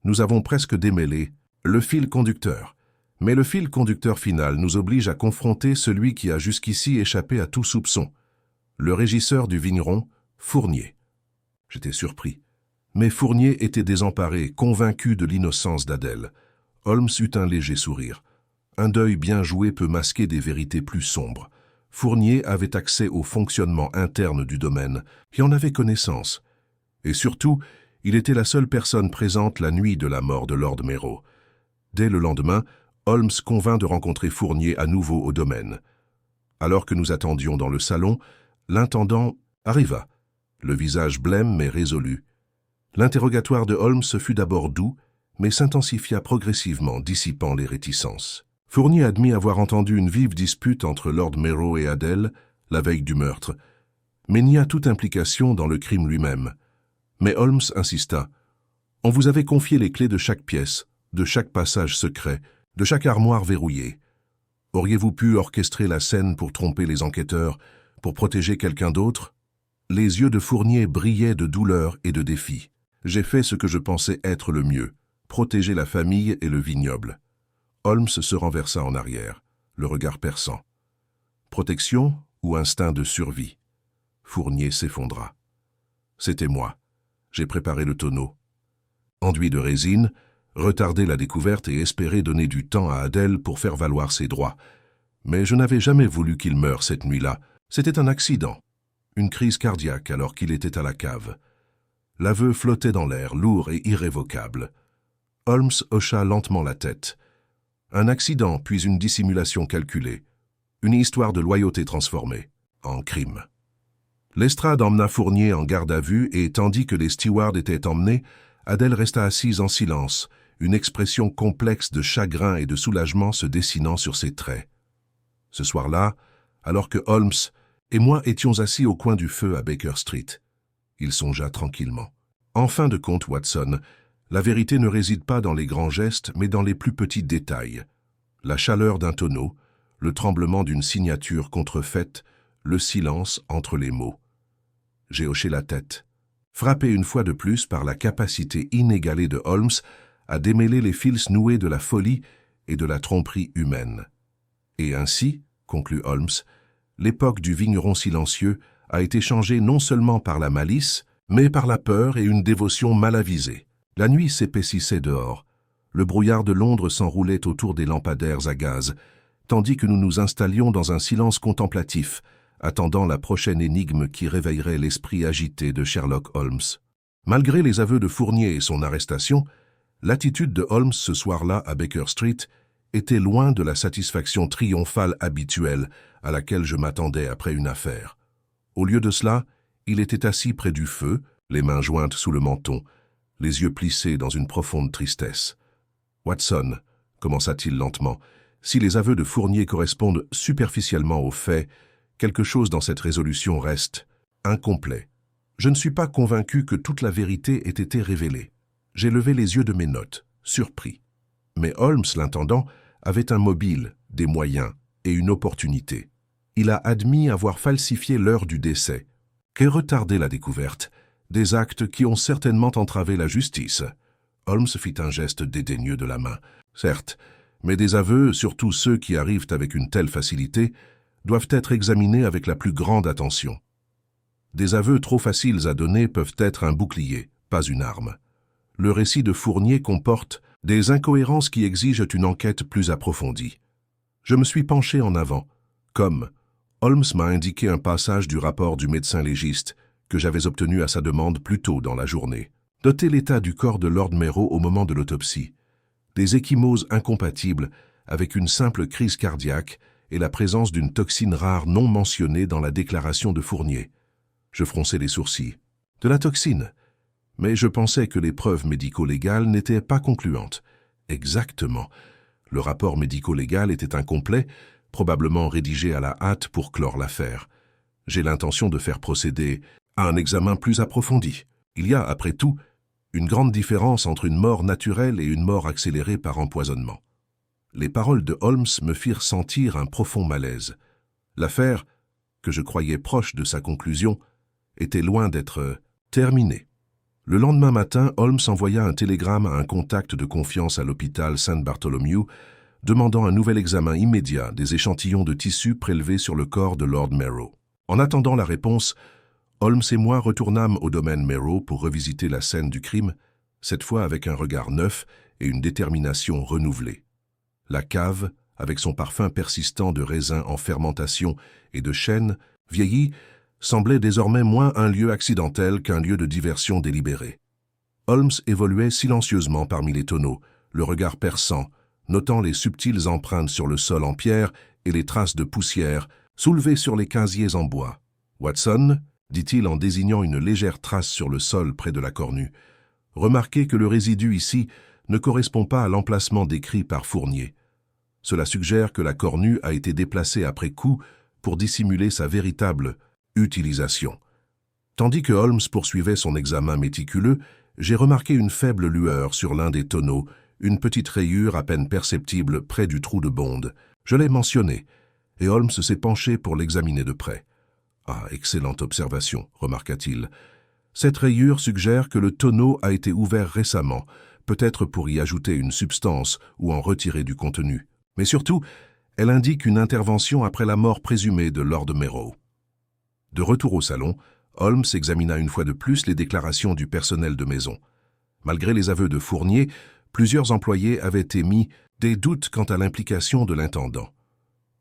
nous avons presque démêlé le fil conducteur. Mais le fil conducteur final nous oblige à confronter celui qui a jusqu'ici échappé à tout soupçon, le régisseur du vigneron, Fournier. » J'étais surpris. Mais Fournier était désemparé, convaincu de l'innocence d'Adèle. Holmes eut un léger sourire. Un deuil bien joué peut masquer des vérités plus sombres. Fournier avait accès au fonctionnement interne du domaine, et en avait connaissance. Et surtout, il était la seule personne présente la nuit de la mort de Lord Merrow. Dès le lendemain, Holmes convint de rencontrer Fournier à nouveau au domaine. Alors que nous attendions dans le salon, l'intendant arriva, le visage blême mais résolu. L'interrogatoire de Holmes fut d'abord doux, mais s'intensifia progressivement, dissipant les réticences. Fournier admit avoir entendu une vive dispute entre Lord Merrow et Adèle, la veille du meurtre, mais nia toute implication dans le crime lui-même. Mais Holmes insista. « On vous avait confié les clés de chaque pièce, de chaque passage secret, de chaque armoire verrouillée. Auriez-vous pu orchestrer la scène pour tromper les enquêteurs, pour protéger quelqu'un d'autre ?» Les yeux de Fournier brillaient de douleur et de défi. « J'ai fait ce que je pensais être le mieux, protéger la famille et le vignoble. Holmes se renversa en arrière, le regard perçant. Protection ou instinct de survie? Fournier s'effondra. C'était moi. J'ai préparé le tonneau. Enduit de résine, retarder la découverte et espérer donner du temps à Adèle pour faire valoir ses droits. Mais je n'avais jamais voulu qu'il meure cette nuit-là. C'était un accident. Une crise cardiaque alors qu'il était à la cave. L'aveu flottait dans l'air, lourd et irrévocable. Holmes hocha lentement la tête. Un accident, puis une dissimulation calculée. Une histoire de loyauté transformée en crime. Lestrade emmena Fournier en garde à vue et, tandis que les stewards étaient emmenés, Adèle resta assise en silence, une expression complexe de chagrin et de soulagement se dessinant sur ses traits. Ce soir-là, alors que Holmes et moi étions assis au coin du feu à Baker Street, il songea tranquillement. En fin de compte, Watson, la vérité ne réside pas dans les grands gestes, mais dans les plus petits détails. La chaleur d'un tonneau, le tremblement d'une signature contrefaite, le silence entre les mots. J'ai hoché la tête, frappé une fois de plus par la capacité inégalée de Holmes à démêler les fils noués de la folie et de la tromperie humaine. Et ainsi, conclut Holmes, l'époque du vigneron silencieux a été changée non seulement par la malice, mais par la peur et une dévotion mal avisée. La nuit s'épaississait dehors. Le brouillard de Londres s'enroulait autour des lampadaires à gaz, tandis que nous nous installions dans un silence contemplatif, attendant la prochaine énigme qui réveillerait l'esprit agité de Sherlock Holmes. Malgré les aveux de Fournier et son arrestation, l'attitude de Holmes ce soir-là à Baker Street était loin de la satisfaction triomphale habituelle à laquelle je m'attendais après une affaire. Au lieu de cela, il était assis près du feu, les mains jointes sous le menton, les yeux plissés dans une profonde tristesse. « Watson, commença-t-il lentement, si les aveux de Fournier correspondent superficiellement aux faits, quelque chose dans cette résolution reste incomplet. Je ne suis pas convaincu que toute la vérité ait été révélée. J'ai levé les yeux de mes notes, surpris. Mais Holmes, l'intendant, avait un mobile, des moyens et une opportunité. Il a admis avoir falsifié l'heure du décès, qu'ait retardé la découverte, des actes qui ont certainement entravé la justice. Holmes fit un geste dédaigneux de la main. Certes, mais des aveux, surtout ceux qui arrivent avec une telle facilité, doivent être examinés avec la plus grande attention. Des aveux trop faciles à donner peuvent être un bouclier, pas une arme. Le récit de Fournier comporte des incohérences qui exigent une enquête plus approfondie. Je me suis penché en avant, comme Holmes m'a indiqué un passage du rapport du médecin légiste que j'avais obtenu à sa demande plus tôt dans la journée. Noter l'état du corps de Lord Merrow au moment de l'autopsie, des ecchymoses incompatibles avec une simple crise cardiaque et la présence d'une toxine rare non mentionnée dans la déclaration de Fournier. Je fronçai les sourcils. De la toxine. Mais je pensais que les preuves médico-légales n'étaient pas concluantes. Exactement. Le rapport médico-légal était incomplet, probablement rédigé à la hâte pour clore l'affaire. J'ai l'intention de faire procéder à un examen plus approfondi. Il y a, après tout, une grande différence entre une mort naturelle et une mort accélérée par empoisonnement. Les paroles de Holmes me firent sentir un profond malaise. L'affaire, que je croyais proche de sa conclusion, était loin d'être terminée. Le lendemain matin, Holmes envoya un télégramme à un contact de confiance à l'hôpital St. Bartholomew, demandant un nouvel examen immédiat des échantillons de tissu prélevés sur le corps de Lord Merrow. En attendant la réponse, Holmes et moi retournâmes au domaine Merrow pour revisiter la scène du crime, cette fois avec un regard neuf et une détermination renouvelée. La cave, avec son parfum persistant de raisin en fermentation et de chêne, vieilli, semblait désormais moins un lieu accidentel qu'un lieu de diversion délibérée. Holmes évoluait silencieusement parmi les tonneaux, le regard perçant, notant les subtiles empreintes sur le sol en pierre et les traces de poussière soulevées sur les casiers en bois. « Watson », dit-il en désignant une légère trace sur le sol près de la cornue, « remarquez que le résidu ici ne correspond pas à l'emplacement décrit par Fournier. Cela suggère que la cornue a été déplacée après coup pour dissimuler sa véritable utilisation. » Tandis que Holmes poursuivait son examen méticuleux, j'ai remarqué une faible lueur sur l'un des tonneaux, une petite rayure à peine perceptible près du trou de bonde. Je l'ai mentionné, et Holmes s'est penché pour l'examiner de près. « Ah, excellente observation, remarqua-t-il. Cette rayure suggère que le tonneau a été ouvert récemment, peut-être pour y ajouter une substance ou en retirer du contenu. Mais surtout, elle indique une intervention après la mort présumée de Lord Merrow. De retour au salon, Holmes examina une fois de plus les déclarations du personnel de maison. Malgré les aveux de Fournier, plusieurs employés avaient émis des doutes quant à l'implication de l'intendant.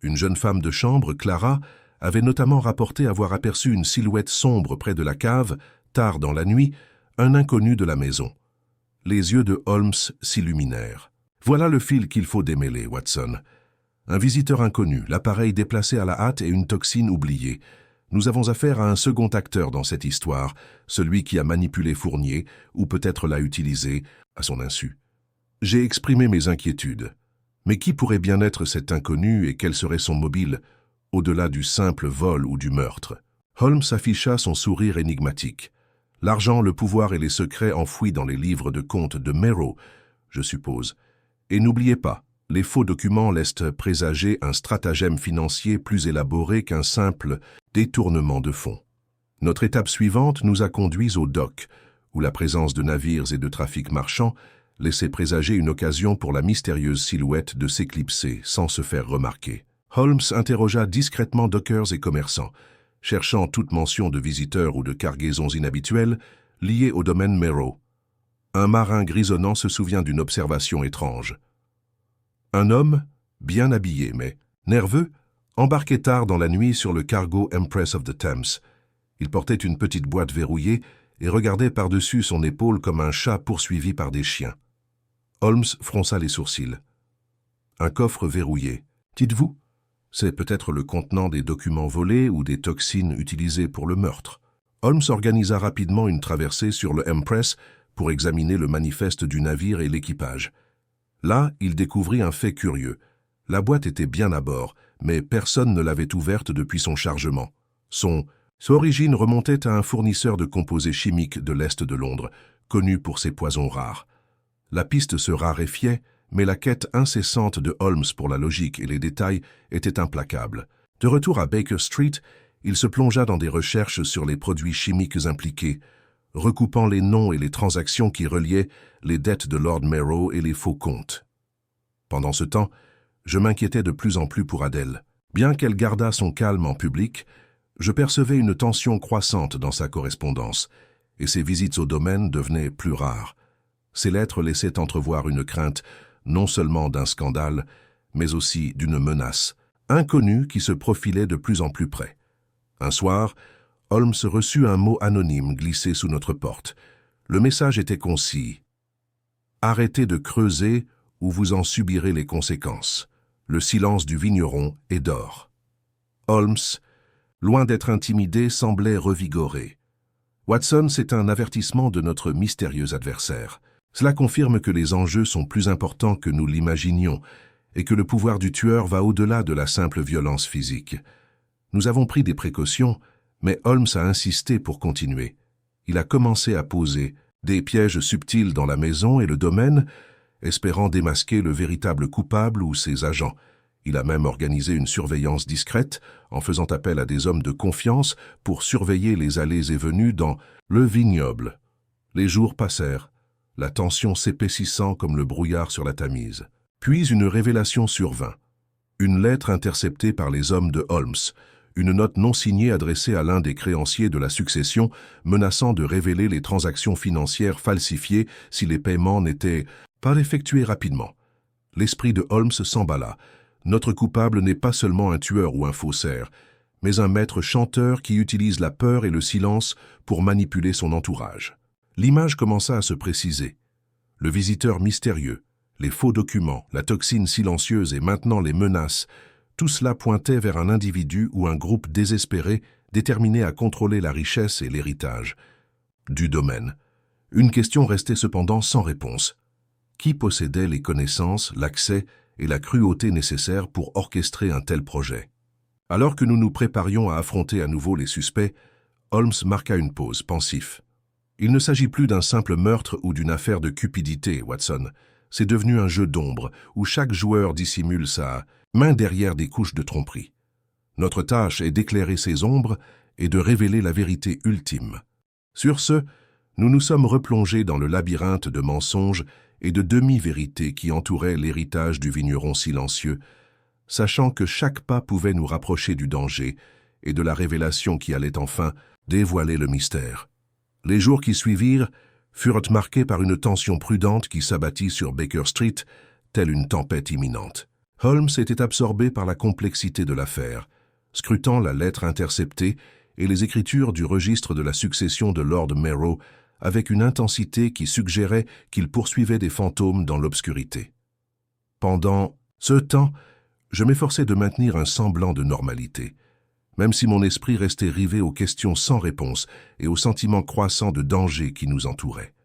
Une jeune femme de chambre, Clara, avait notamment rapporté avoir aperçu une silhouette sombre près de la cave, tard dans la nuit, un inconnu de la maison. Les yeux de Holmes s'illuminèrent. Voilà le fil qu'il faut démêler, Watson. Un visiteur inconnu, l'appareil déplacé à la hâte et une toxine oubliée. Nous avons affaire à un second acteur dans cette histoire, celui qui a manipulé Fournier, ou peut-être l'a utilisé, à son insu. J'ai exprimé mes inquiétudes. Mais qui pourrait bien être cet inconnu et quel serait son mobile, au-delà du simple vol ou du meurtre? Holmes afficha son sourire énigmatique. L'argent, le pouvoir et les secrets enfouis dans les livres de comptes de Merrow, je suppose. Et n'oubliez pas, les faux documents laissent présager un stratagème financier plus élaboré qu'un simple détournement de fonds. Notre étape suivante nous a conduits au dock, où la présence de navires et de trafic marchand laissait présager une occasion pour la mystérieuse silhouette de s'éclipser sans se faire remarquer. Holmes interrogea discrètement dockers et commerçants, cherchant toute mention de visiteurs ou de cargaisons inhabituelles liées au domaine Merrow. Un marin grisonnant se souvient d'une observation étrange. Un homme, bien habillé mais nerveux, embarquait tard dans la nuit sur le cargo Empress of the Thames. Il portait une petite boîte verrouillée et regardait par-dessus son épaule comme un chat poursuivi par des chiens. Holmes fronça les sourcils. Un coffre verrouillé. Dites-vous, c'est peut-être le contenant des documents volés ou des toxines utilisées pour le meurtre. Holmes organisa rapidement une traversée sur le Empress pour examiner le manifeste du navire et l'équipage. Là, il découvrit un fait curieux. La boîte était bien à bord, mais personne ne l'avait ouverte depuis son chargement. Son origine remontait à un fournisseur de composés chimiques de l'Est de Londres, connu pour ses poisons rares. La piste se raréfiait, mais la quête incessante de Holmes pour la logique et les détails était implacable. De retour à Baker Street, il se plongea dans des recherches sur les produits chimiques impliqués, recoupant les noms et les transactions qui reliaient les dettes de Lord Merrow et les faux comptes. Pendant ce temps, je m'inquiétais de plus en plus pour Adèle. Bien qu'elle gardât son calme en public, je percevais une tension croissante dans sa correspondance, et ses visites au domaine devenaient plus rares. Ses lettres laissaient entrevoir une crainte non seulement d'un scandale, mais aussi d'une menace, inconnue qui se profilait de plus en plus près. Un soir, Holmes reçut un mot anonyme glissé sous notre porte. Le message était concis. « Arrêtez de creuser ou vous en subirez les conséquences. Le silence du vigneron est d'or. » Holmes, loin d'être intimidé, semblait revigoré. « Watson, c'est un avertissement de notre mystérieux adversaire. Cela confirme que les enjeux sont plus importants que nous l'imaginions et que le pouvoir du tueur va au-delà de la simple violence physique. Nous avons pris des précautions, mais Holmes a insisté pour continuer. Il a commencé à poser des pièges subtils dans la maison et le domaine, espérant démasquer le véritable coupable ou ses agents. Il a même organisé une surveillance discrète en faisant appel à des hommes de confiance pour surveiller les allées et venues dans le vignoble. Les jours passèrent, la tension s'épaississant comme le brouillard sur la Tamise. Puis une révélation survint. Une lettre interceptée par les hommes de Holmes, une note non signée adressée à l'un des créanciers de la succession menaçant de révéler les transactions financières falsifiées si les paiements n'étaient pas effectués rapidement. L'esprit de Holmes s'emballa. Notre coupable n'est pas seulement un tueur ou un faussaire, mais un maître chanteur qui utilise la peur et le silence pour manipuler son entourage. L'image commença à se préciser. Le visiteur mystérieux, les faux documents, la toxine silencieuse et maintenant les menaces, tout cela pointait vers un individu ou un groupe désespéré déterminé à contrôler la richesse et l'héritage du domaine. Une question restait cependant sans réponse. Qui possédait les connaissances, l'accès et la cruauté nécessaires pour orchestrer un tel projet? Alors que nous nous préparions à affronter à nouveau les suspects, Holmes marqua une pause, pensif. Il ne s'agit plus d'un simple meurtre ou d'une affaire de cupidité, Watson. C'est devenu un jeu d'ombre où chaque joueur dissimule sa main derrière des couches de tromperie. Notre tâche est d'éclairer ces ombres et de révéler la vérité ultime. Sur ce, nous nous sommes replongés dans le labyrinthe de mensonges et de demi-vérités qui entouraient l'héritage du vigneron silencieux, sachant que chaque pas pouvait nous rapprocher du danger et de la révélation qui allait enfin dévoiler le mystère. Les jours qui suivirent furent marqués par une tension prudente qui s'abattit sur Baker Street, telle une tempête imminente. Holmes était absorbé par la complexité de l'affaire, scrutant la lettre interceptée et les écritures du registre de la succession de Lord Merrow avec une intensité qui suggérait qu'il poursuivait des fantômes dans l'obscurité. Pendant ce temps, je m'efforçais de maintenir un semblant de normalité, même si mon esprit restait rivé aux questions sans réponse et aux sentiments croissants de danger qui nous entouraient.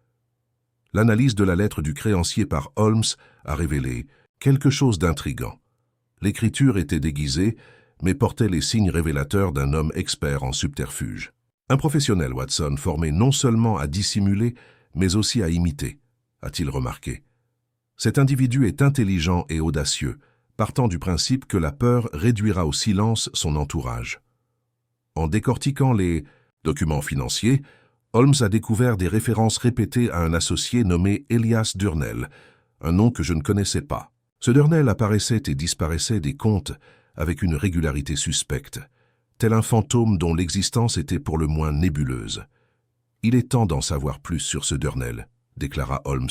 L'analyse de la lettre du créancier par Holmes a révélé quelque chose d'intrigant. L'écriture était déguisée, mais portait les signes révélateurs d'un homme expert en subterfuge. Un professionnel, Watson, formé non seulement à dissimuler, mais aussi à imiter, a-t-il remarqué. Cet individu est intelligent et audacieux, partant du principe que la peur réduira au silence son entourage. En décortiquant les documents financiers, Holmes a découvert des références répétées à un associé nommé Elias Durnell, un nom que je ne connaissais pas. Ce Durnell apparaissait et disparaissait des comptes avec une régularité suspecte, tel un fantôme dont l'existence était pour le moins nébuleuse. « Il est temps d'en savoir plus sur ce Durnell », déclara Holmes,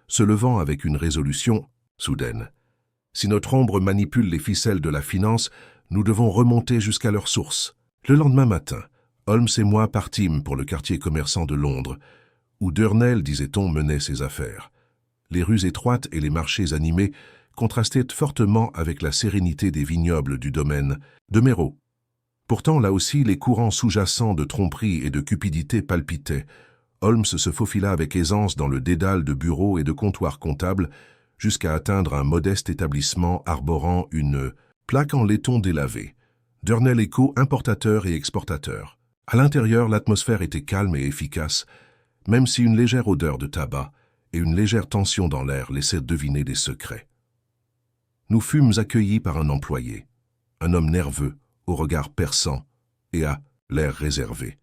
se levant avec une résolution soudaine. « Si notre ombre manipule les ficelles de la finance, nous devons remonter jusqu'à leur source. » Le lendemain matin, Holmes et moi partîmes pour le quartier commerçant de Londres, où Durnell, disait-on, menait ses affaires. Les rues étroites et les marchés animés contrastaient fortement avec la sérénité des vignobles du domaine de Merrow. Pourtant, là aussi, les courants sous-jacents de tromperie et de cupidité palpitaient. Holmes se faufila avec aisance dans le dédale de bureaux et de comptoirs comptables jusqu'à atteindre un modeste établissement arborant une plaque en laiton délavé. Durnell & Co, importateur et exportateur. À l'intérieur, l'atmosphère était calme et efficace, même si une légère odeur de tabac et une légère tension dans l'air laissaient deviner des secrets. Nous fûmes accueillis par un employé, un homme nerveux, au regard perçant et à l'air réservé.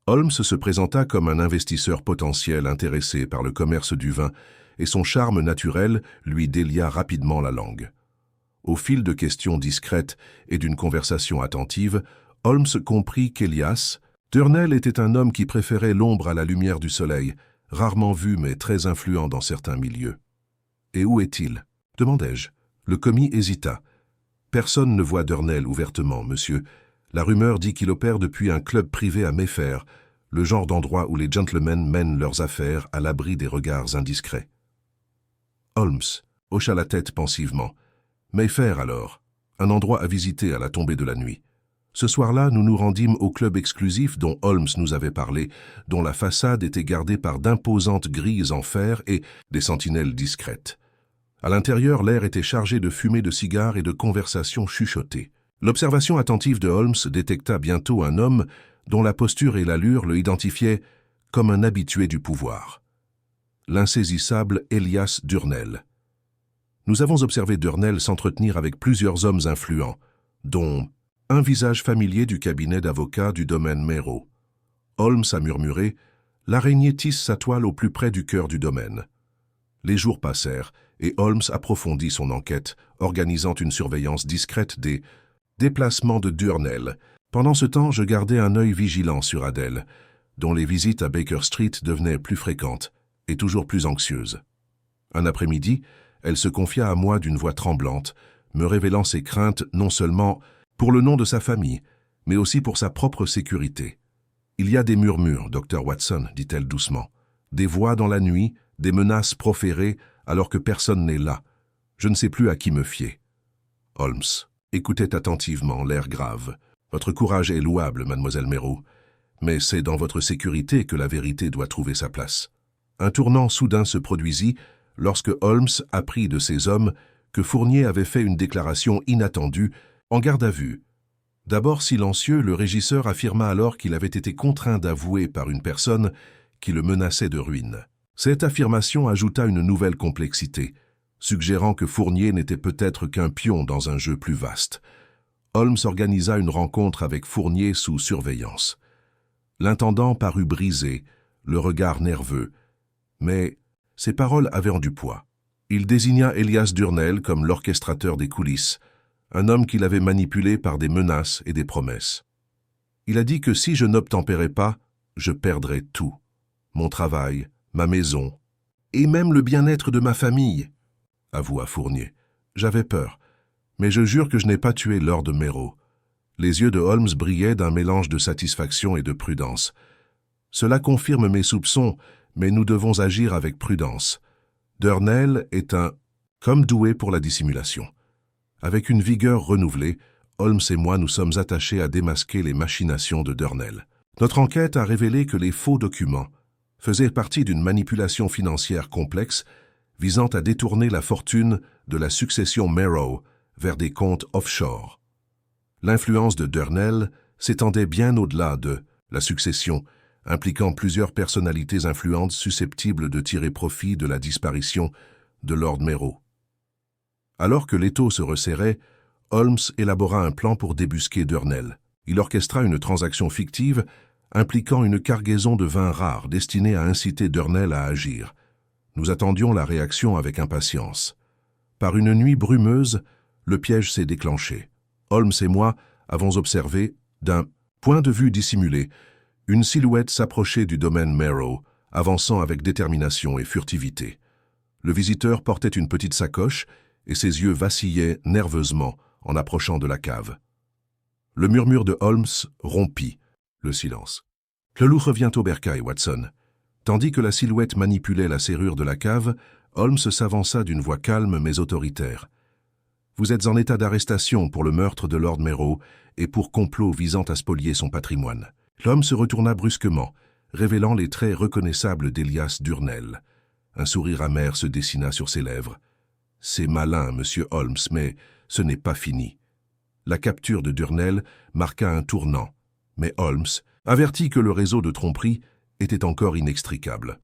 Holmes se présenta comme un investisseur potentiel intéressé par le commerce du vin et son charme naturel lui délia rapidement la langue. Au fil de questions discrètes et d'une conversation attentive, Holmes comprit qu'Elias Durnell était un homme qui préférait l'ombre à la lumière du soleil, rarement vu mais très influent dans certains milieux. « Et où est-il » demandai-je. Le commis hésita. « Personne ne voit Durnell ouvertement, monsieur. La rumeur dit qu'il opère depuis un club privé à Mayfair, le genre d'endroit où les gentlemen mènent leurs affaires à l'abri des regards indiscrets. » Holmes hocha la tête pensivement. « Mayfair alors, un endroit à visiter à la tombée de la nuit. » Ce soir-là, nous nous rendîmes au club exclusif dont Holmes nous avait parlé, dont la façade était gardée par d'imposantes grilles en fer et des sentinelles discrètes. À l'intérieur, l'air était chargé de fumée de cigares et de conversations chuchotées. L'observation attentive de Holmes détecta bientôt un homme dont la posture et l'allure le identifiaient comme un habitué du pouvoir. L'insaisissable Elias Durnell. Nous avons observé Durnell s'entretenir avec plusieurs hommes influents, dont un visage familier du cabinet d'avocats du domaine Merrow. Holmes a murmuré « L'araignée tisse sa toile au plus près du cœur du domaine ». Les jours passèrent et Holmes approfondit son enquête, organisant une surveillance discrète des déplacements de Durnell. Pendant ce temps, je gardais un œil vigilant sur Adèle, dont les visites à Baker Street devenaient plus fréquentes et toujours plus anxieuses. Un après-midi, elle se confia à moi d'une voix tremblante, me révélant ses craintes non seulement pour le nom de sa famille, mais aussi pour sa propre sécurité. « Il y a des murmures, Dr. Watson, dit-elle doucement, des voix dans la nuit, des menaces proférées alors que personne n'est là. Je ne sais plus à qui me fier. » Holmes écoutait attentivement, l'air grave. « Votre courage est louable, mademoiselle Merrow, mais c'est dans votre sécurité que la vérité doit trouver sa place. » Un tournant soudain se produisit lorsque Holmes apprit de ses hommes que Fournier avait fait une déclaration inattendue en garde à vue. D'abord silencieux, le régisseur affirma alors qu'il avait été contraint d'avouer par une personne qui le menaçait de ruine. Cette affirmation ajouta une nouvelle complexité, suggérant que Fournier n'était peut-être qu'un pion dans un jeu plus vaste. Holmes organisa une rencontre avec Fournier sous surveillance. L'intendant parut brisé, le regard nerveux. Mais ses paroles avaient en du poids. Il désigna Elias Durnell comme l'orchestrateur des coulisses, un homme qu'il avait manipulé par des menaces et des promesses. Il a dit que si je n'obtempérais pas, je perdrais tout. Mon travail, ma maison, et même le bien-être de ma famille, avoua Fournier. J'avais peur, mais je jure que je n'ai pas tué Lord Merrow. Les yeux de Holmes brillaient d'un mélange de satisfaction et de prudence. Cela confirme mes soupçons, mais nous devons agir avec prudence. Durnell est un homme doué pour la dissimulation. Avec une vigueur renouvelée, Holmes et moi nous sommes attachés à démasquer les machinations de Durnell. Notre enquête a révélé que les faux documents faisaient partie d'une manipulation financière complexe visant à détourner la fortune de la succession Merrow vers des comptes offshore. L'influence de Durnell s'étendait bien au-delà de la succession, impliquant plusieurs personnalités influentes susceptibles de tirer profit de la disparition de Lord Merrow. Alors que l'étau se resserrait, Holmes élabora un plan pour débusquer Durnell. Il orchestra une transaction fictive impliquant une cargaison de vins rares destinée à inciter Durnell à agir. Nous attendions la réaction avec impatience. Par une nuit brumeuse, le piège s'est déclenché. Holmes et moi avons observé, d'un point de vue dissimulé, une silhouette s'approcher du domaine Merrow, avançant avec détermination et furtivité. Le visiteur portait une petite sacoche et ses yeux vacillaient nerveusement en approchant de la cave. Le murmure de Holmes rompit le silence. « Le loup revient au bercail, Watson. » Tandis que la silhouette manipulait la serrure de la cave, Holmes s'avança d'une voix calme mais autoritaire. « Vous êtes en état d'arrestation pour le meurtre de Lord Merrow et pour complot visant à spolier son patrimoine. » L'homme se retourna brusquement, révélant les traits reconnaissables d'Elias Durnell. Un sourire amer se dessina sur ses lèvres. « C'est malin, monsieur Holmes, mais ce n'est pas fini. » La capture de Durnell marqua un tournant, mais Holmes avertit que le réseau de tromperie était encore inextricable.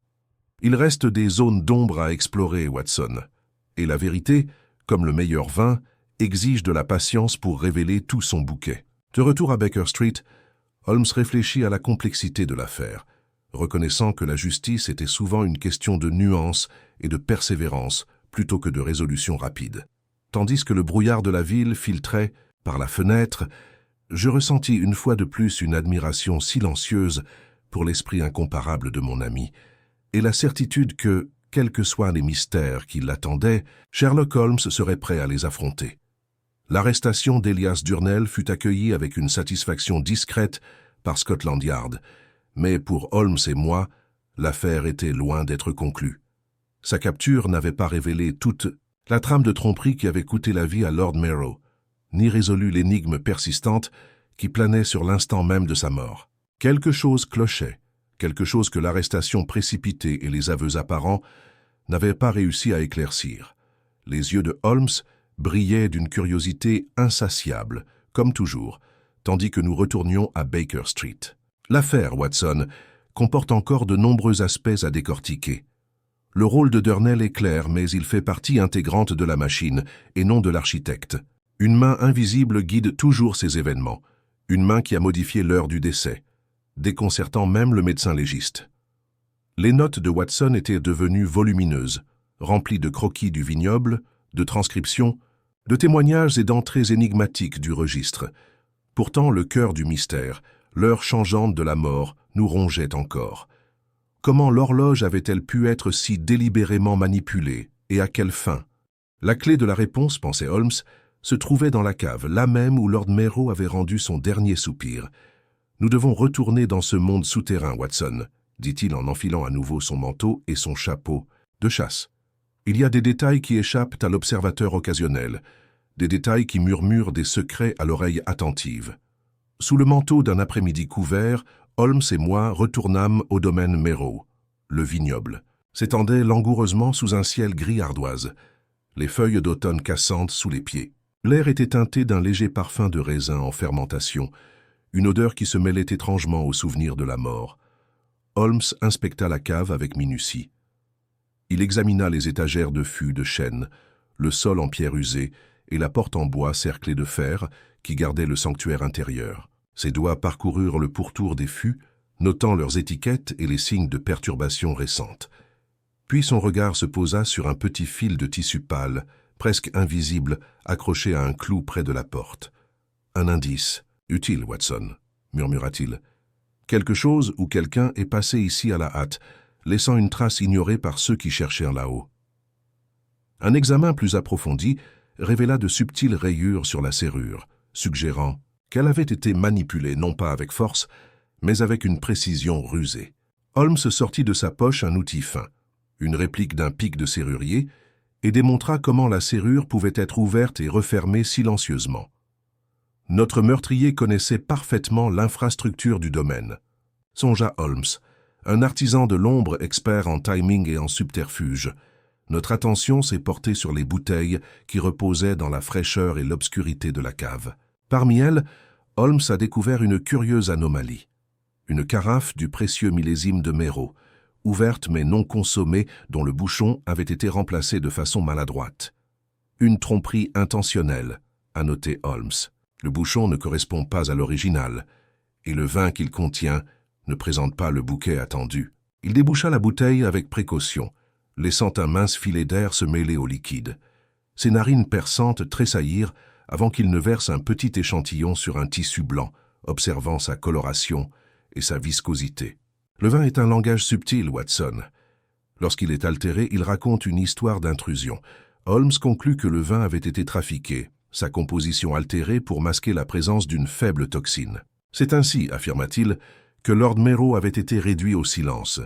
Il reste des zones d'ombre à explorer, Watson, et la vérité, comme le meilleur vin, exige de la patience pour révéler tout son bouquet. De retour à Baker Street, Holmes réfléchit à la complexité de l'affaire, reconnaissant que la justice était souvent une question de nuance et de persévérance plutôt que de résolution rapide. Tandis que le brouillard de la ville filtrait par la fenêtre, je ressentis une fois de plus une admiration silencieuse pour l'esprit incomparable de mon ami, et la certitude que, quels que soient les mystères qui l'attendaient, Sherlock Holmes serait prêt à les affronter. L'arrestation d'Elias Durnell fut accueillie avec une satisfaction discrète par Scotland Yard, mais pour Holmes et moi, l'affaire était loin d'être conclue. Sa capture n'avait pas révélé toute la trame de tromperie qui avait coûté la vie à Lord Merrow, ni résolu l'énigme persistante qui planait sur l'instant même de sa mort. Quelque chose clochait, quelque chose que l'arrestation précipitée et les aveux apparents n'avaient pas réussi à éclaircir. Les yeux de Holmes brillaient d'une curiosité insatiable, comme toujours, tandis que nous retournions à Baker Street. L'affaire, Watson, comporte encore de nombreux aspects à décortiquer. Le rôle de Durnell est clair, mais il fait partie intégrante de la machine, et non de l'architecte. Une main invisible guide toujours ces événements, une main qui a modifié l'heure du décès, déconcertant même le médecin légiste. Les notes de Watson étaient devenues volumineuses, remplies de croquis du vignoble, de transcriptions, de témoignages et d'entrées énigmatiques du registre. Pourtant, le cœur du mystère, l'heure changeante de la mort, nous rongeait encore. Comment l'horloge avait-elle pu être si délibérément manipulée, et à quelle fin? La clé de la réponse, pensait Holmes, se trouvait dans la cave, là même où Lord Merrow avait rendu son dernier soupir. « Nous devons retourner dans ce monde souterrain, Watson, » dit-il en enfilant à nouveau son manteau et son chapeau de chasse. Il y a des détails qui échappent à l'observateur occasionnel, des détails qui murmurent des secrets à l'oreille attentive. Sous le manteau d'un après-midi couvert, Holmes et moi retournâmes au domaine Merrow. Le vignoble s'étendait langoureusement sous un ciel gris ardoise, les feuilles d'automne cassantes sous les pieds. L'air était teinté d'un léger parfum de raisin en fermentation, une odeur qui se mêlait étrangement au souvenir de la mort. Holmes inspecta la cave avec minutie. Il examina les étagères de fûts de chêne, le sol en pierre usée et la porte en bois cerclée de fer qui gardait le sanctuaire intérieur. Ses doigts parcoururent le pourtour des fûts, notant leurs étiquettes et les signes de perturbation récentes. Puis son regard se posa sur un petit fil de tissu pâle, presque invisible, accroché à un clou près de la porte. « Un indice. Utile, Watson, » murmura-t-il. « Quelque chose ou quelqu'un est passé ici à la hâte, laissant une trace ignorée par ceux qui cherchèrent là-haut. » Un examen plus approfondi révéla de subtiles rayures sur la serrure, suggérant qu'elle avait été manipulée non pas avec force, mais avec une précision rusée. Holmes sortit de sa poche un outil fin, une réplique d'un pic de serrurier, et démontra comment la serrure pouvait être ouverte et refermée silencieusement. Notre meurtrier connaissait parfaitement l'infrastructure du domaine, songea Holmes, un artisan de l'ombre expert en timing et en subterfuge. Notre attention s'est portée sur les bouteilles qui reposaient dans la fraîcheur et l'obscurité de la cave. Parmi elles, Holmes a découvert une curieuse anomalie. Une carafe du précieux millésime de Méreau, ouverte mais non consommée, dont le bouchon avait été remplacé de façon maladroite. Une tromperie intentionnelle, a noté Holmes. Le bouchon ne correspond pas à l'original, et le vin qu'il contient ne présente pas le bouquet attendu. Il déboucha la bouteille avec précaution, laissant un mince filet d'air se mêler au liquide. Ses narines perçantes tressaillirent avant qu'il ne verse un petit échantillon sur un tissu blanc, observant sa coloration et sa viscosité. Le vin est un langage subtil, Watson. Lorsqu'il est altéré, il raconte une histoire d'intrusion. Holmes conclut que le vin avait été trafiqué, sa composition altérée pour masquer la présence d'une faible toxine. C'est ainsi, affirma-t-il, que Lord Méreau avait été réduit au silence.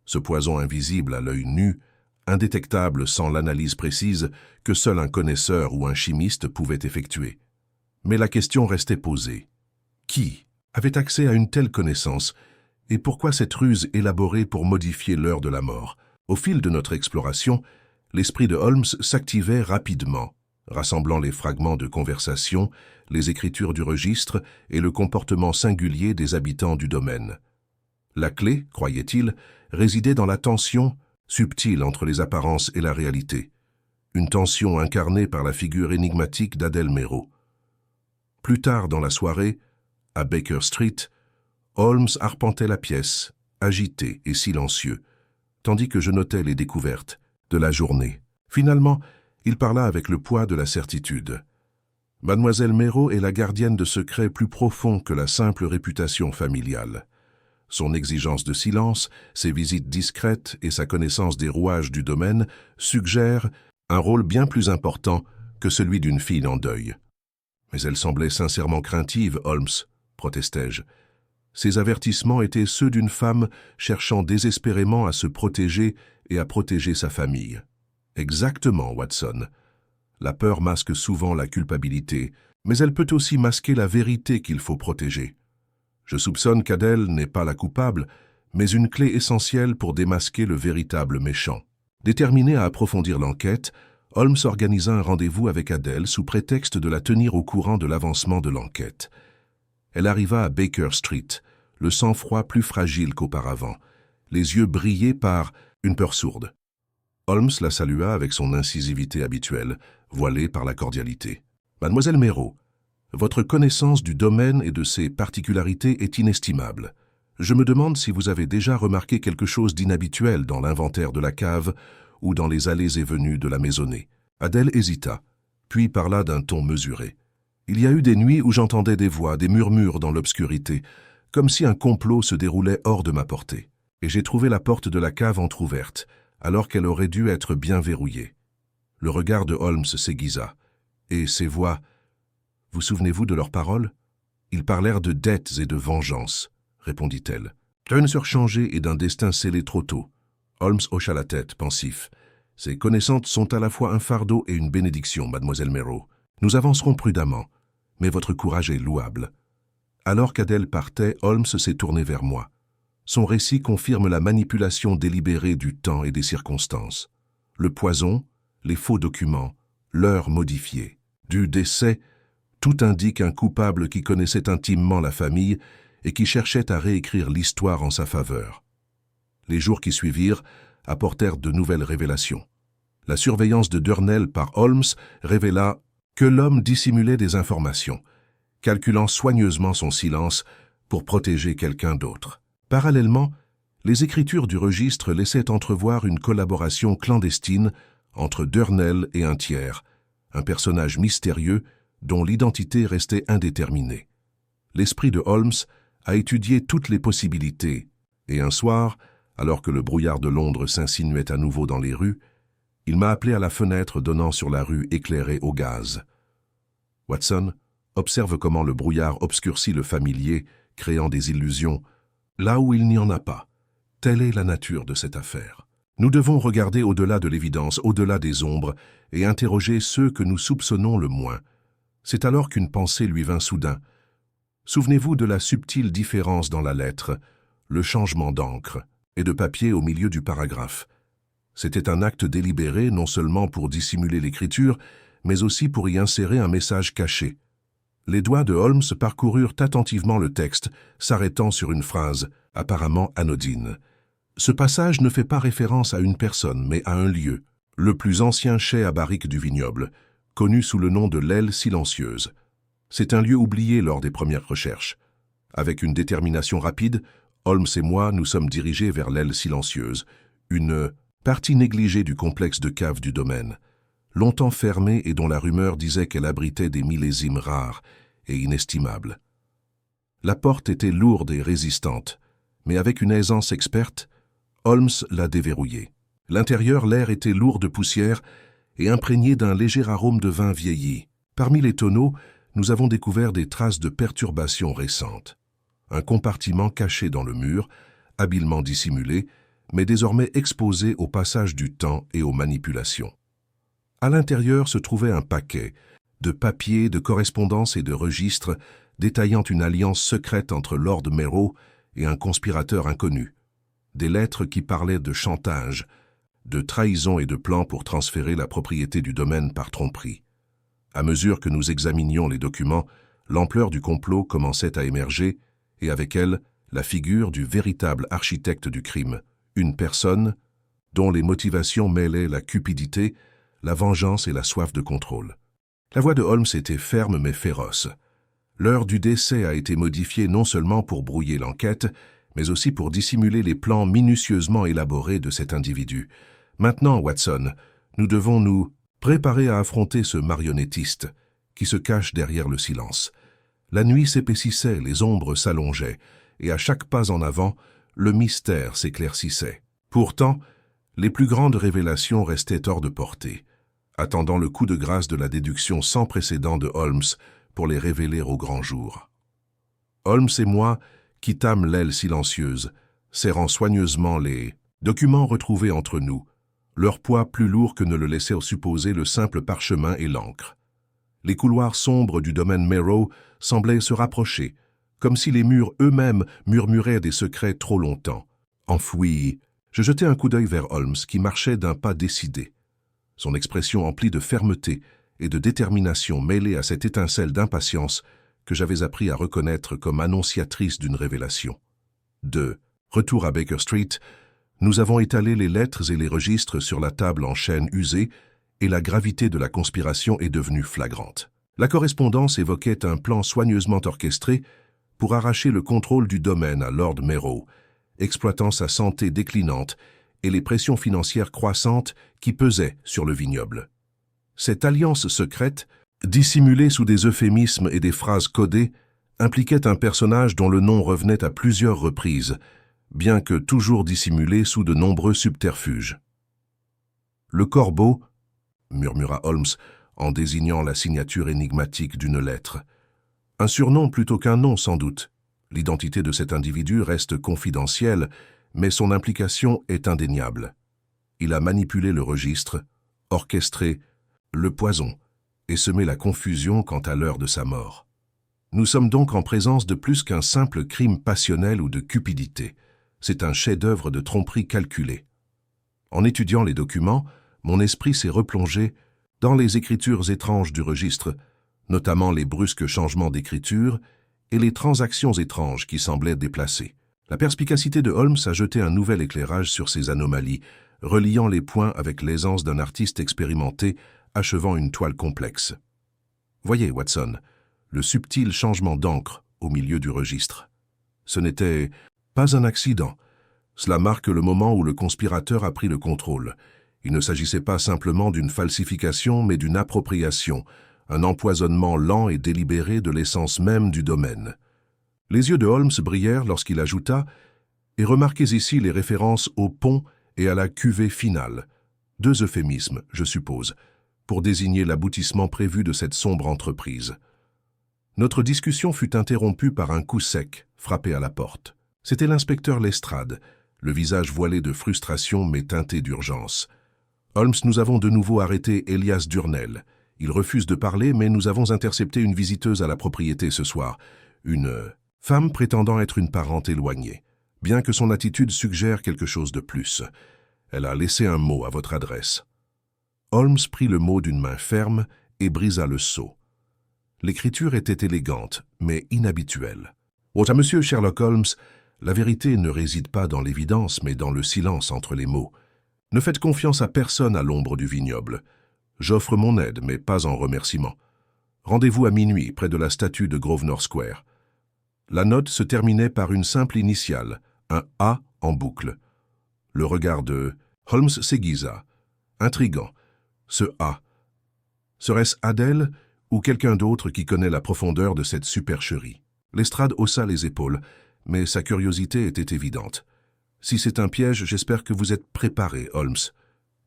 Ce poison invisible à l'œil nu, indétectable sans l'analyse précise que seul un connaisseur ou un chimiste pouvait effectuer. Mais la question restait posée. Qui avait accès à une telle connaissance, et pourquoi cette ruse élaborée pour modifier l'heure de la mort? Au fil de notre exploration, l'esprit de Holmes s'activait rapidement, rassemblant les fragments de conversation, les écritures du registre et le comportement singulier des habitants du domaine. La clé, croyait-il, résidait dans la tension subtile entre les apparences et la réalité, une tension incarnée par la figure énigmatique d'Adèle Méreau. Plus tard dans la soirée, à Baker Street, Holmes arpentait la pièce, agité et silencieux, tandis que je notais les découvertes de la journée. Finalement, il parla avec le poids de la certitude. Mademoiselle Méreau est la gardienne de secrets plus profonds que la simple réputation familiale. Son exigence de silence, ses visites discrètes et sa connaissance des rouages du domaine suggèrent un rôle bien plus important que celui d'une fille en deuil. Mais elle semblait sincèrement craintive, Holmes, protestai-je. Ces avertissements étaient ceux d'une femme cherchant désespérément à se protéger et à protéger sa famille. Exactement, Watson. La peur masque souvent la culpabilité, mais elle peut aussi masquer la vérité qu'il faut protéger. Je soupçonne qu'Adèle n'est pas la coupable, mais une clé essentielle pour démasquer le véritable méchant. Déterminé à approfondir l'enquête, Holmes organisa un rendez-vous avec Adèle sous prétexte de la tenir au courant de l'avancement de l'enquête. Elle arriva à Baker Street, le sang-froid plus fragile qu'auparavant, les yeux brillés par une peur sourde. Holmes la salua avec son incisivité habituelle, voilée par la cordialité. « Mademoiselle Méreau, votre connaissance du domaine et de ses particularités est inestimable. Je me demande si vous avez déjà remarqué quelque chose d'inhabituel dans l'inventaire de la cave ou dans les allées et venues de la maisonnée. » Adèle hésita, puis parla d'un ton mesuré. « Il y a eu des nuits où j'entendais des voix, des murmures dans l'obscurité, comme si un complot se déroulait hors de ma portée. Et j'ai trouvé la porte de la cave entr'ouverte, alors qu'elle aurait dû être bien verrouillée. » Le regard de Holmes s'aiguisa. « Et ces voix, vous souvenez-vous de leurs paroles ? Ils parlèrent de dettes et de vengeance, répondit-elle. D'une surchangée et d'un destin scellé trop tôt. » Holmes hocha la tête, pensif. « Ces connaissances sont à la fois un fardeau et une bénédiction, mademoiselle Méreau. Nous avancerons prudemment, mais votre courage est louable. » Alors qu'Adèle partait, Holmes s'est tourné vers moi. Son récit confirme la manipulation délibérée du temps et des circonstances. Le poison, les faux documents, l'heure modifiée. Du décès, tout indique un coupable qui connaissait intimement la famille et qui cherchait à réécrire l'histoire en sa faveur. Les jours qui suivirent apportèrent de nouvelles révélations. La surveillance de Durnell par Holmes révéla que l'homme dissimulait des informations, calculant soigneusement son silence pour protéger quelqu'un d'autre. Parallèlement, les écritures du registre laissaient entrevoir une collaboration clandestine entre Durnell et un tiers, un personnage mystérieux dont l'identité restait indéterminée. L'esprit de Holmes a étudié toutes les possibilités, et un soir, alors que le brouillard de Londres s'insinuait à nouveau dans les rues, il m'a appelé à la fenêtre donnant sur la rue éclairée au gaz. Watson, observe comment le brouillard obscurcit le familier, créant des illusions, là où il n'y en a pas. Telle est la nature de cette affaire. Nous devons regarder au-delà de l'évidence, au-delà des ombres, et interroger ceux que nous soupçonnons le moins. C'est alors qu'une pensée lui vint soudain. Souvenez-vous de la subtile différence dans la lettre, le changement d'encre et de papier au milieu du paragraphe. C'était un acte délibéré non seulement pour dissimuler l'écriture, mais aussi pour y insérer un message caché. Les doigts de Holmes parcoururent attentivement le texte, s'arrêtant sur une phrase, apparemment anodine. Ce passage ne fait pas référence à une personne, mais à un lieu, le plus ancien chai à barriques du vignoble, connu sous le nom de l'aile silencieuse. C'est un lieu oublié lors des premières recherches. Avec une détermination rapide, Holmes et moi nous sommes dirigés vers l'aile silencieuse, une partie négligée du complexe de caves du domaine, longtemps fermée et dont la rumeur disait qu'elle abritait des millésimes rares et inestimables. La porte était lourde et résistante, mais avec une aisance experte, Holmes l'a déverrouillée. L'intérieur, l'air était lourd de poussière et imprégné d'un léger arôme de vin vieilli. Parmi les tonneaux, nous avons découvert des traces de perturbations récentes. Un compartiment caché dans le mur, habilement dissimulé, mais désormais exposé au passage du temps et aux manipulations. À l'intérieur se trouvait un paquet de papiers, de correspondances et de registres détaillant une alliance secrète entre Lord Merrow et un conspirateur inconnu. Des lettres qui parlaient de chantage, de trahison et de plans pour transférer la propriété du domaine par tromperie. À mesure que nous examinions les documents, l'ampleur du complot commençait à émerger, et avec elle, la figure du véritable architecte du crime, une personne dont les motivations mêlaient la cupidité, la vengeance et la soif de contrôle. La voix de Holmes était ferme mais féroce. L'heure du décès a été modifiée non seulement pour brouiller l'enquête, mais aussi pour dissimuler les plans minutieusement élaborés de cet individu. Maintenant, Watson, nous devons nous préparer à affronter ce marionnettiste qui se cache derrière le silence. La nuit s'épaississait, les ombres s'allongeaient, et à chaque pas en avant, le mystère s'éclaircissait. Pourtant, les plus grandes révélations restaient hors de portée, attendant le coup de grâce de la déduction sans précédent de Holmes pour les révéler au grand jour. Holmes et moi quittâmes l'aile silencieuse, serrant soigneusement les documents retrouvés entre nous, leur poids plus lourd que ne le laissait supposer le simple parchemin et l'encre. Les couloirs sombres du domaine Merrow semblaient se rapprocher, comme si les murs eux-mêmes murmuraient des secrets trop longtemps. Enfoui, je jetai un coup d'œil vers Holmes qui marchait d'un pas décidé. Son expression emplie de fermeté et de détermination mêlée à cette étincelle d'impatience que j'avais appris à reconnaître comme annonciatrice d'une révélation. De retour à Baker Street, nous avons étalé les lettres et les registres sur la table en chêne usée et la gravité de la conspiration est devenue flagrante. La correspondance évoquait un plan soigneusement orchestré pour arracher le contrôle du domaine à Lord Merrow, exploitant sa santé déclinante et les pressions financières croissantes qui pesaient sur le vignoble. Cette alliance secrète, dissimulée sous des euphémismes et des phrases codées, impliquait un personnage dont le nom revenait à plusieurs reprises, bien que toujours dissimulé sous de nombreux subterfuges. « Le Corbeau », murmura Holmes en désignant la signature énigmatique d'une lettre. Un surnom plutôt qu'un nom, sans doute. L'identité de cet individu reste confidentielle, mais son implication est indéniable. Il a manipulé le registre, orchestré le poison et semé la confusion quant à l'heure de sa mort. Nous sommes donc en présence de plus qu'un simple crime passionnel ou de cupidité. C'est un chef-d'œuvre de tromperie calculée. En étudiant les documents, mon esprit s'est replongé dans les écritures étranges du registre, notamment les brusques changements d'écriture et les transactions étranges qui semblaient déplacées. La perspicacité de Holmes a jeté un nouvel éclairage sur ces anomalies, reliant les points avec l'aisance d'un artiste expérimenté achevant une toile complexe. Voyez, Watson, le subtil changement d'encre au milieu du registre. Ce n'était Pas un accident. Cela marque le moment où le conspirateur a pris le contrôle. Il ne s'agissait pas simplement d'une falsification, mais d'une appropriation, un empoisonnement lent et délibéré de l'essence même du domaine. Les yeux de Holmes brillèrent lorsqu'il ajouta « Et remarquez ici les références au pont et à la cuvée finale. 2 euphémismes, je suppose, pour désigner l'aboutissement prévu de cette sombre entreprise. » Notre discussion fut interrompue par un coup sec, frappé à la porte. C'était l'inspecteur Lestrade, le visage voilé de frustration mais teinté d'urgence. « Holmes, nous avons de nouveau arrêté Elias Durnell. Il refuse de parler, mais nous avons intercepté une visiteuse à la propriété ce soir. Une femme prétendant être une parente éloignée, bien que son attitude suggère quelque chose de plus. Elle a laissé un mot à votre adresse. » Holmes prit le mot d'une main ferme et brisa le sceau. L'écriture était élégante, mais inhabituelle. « Oh, à monsieur Sherlock Holmes, la vérité ne réside pas dans l'évidence, mais dans le silence entre les mots. Ne faites confiance à personne à l'ombre du vignoble. J'offre mon aide, mais pas en remerciement. Rendez-vous à minuit, près de la statue de Grosvenor Square. » La note se terminait par une simple initiale, un A en boucle. Le regard de Holmes s'aiguisa. Intrigant. Ce A. Serait-ce Adèle ou quelqu'un d'autre qui connaît la profondeur de cette supercherie? Lestrade haussa les épaules, mais sa curiosité était évidente. « Si c'est un piège, j'espère que vous êtes préparé, Holmes. »«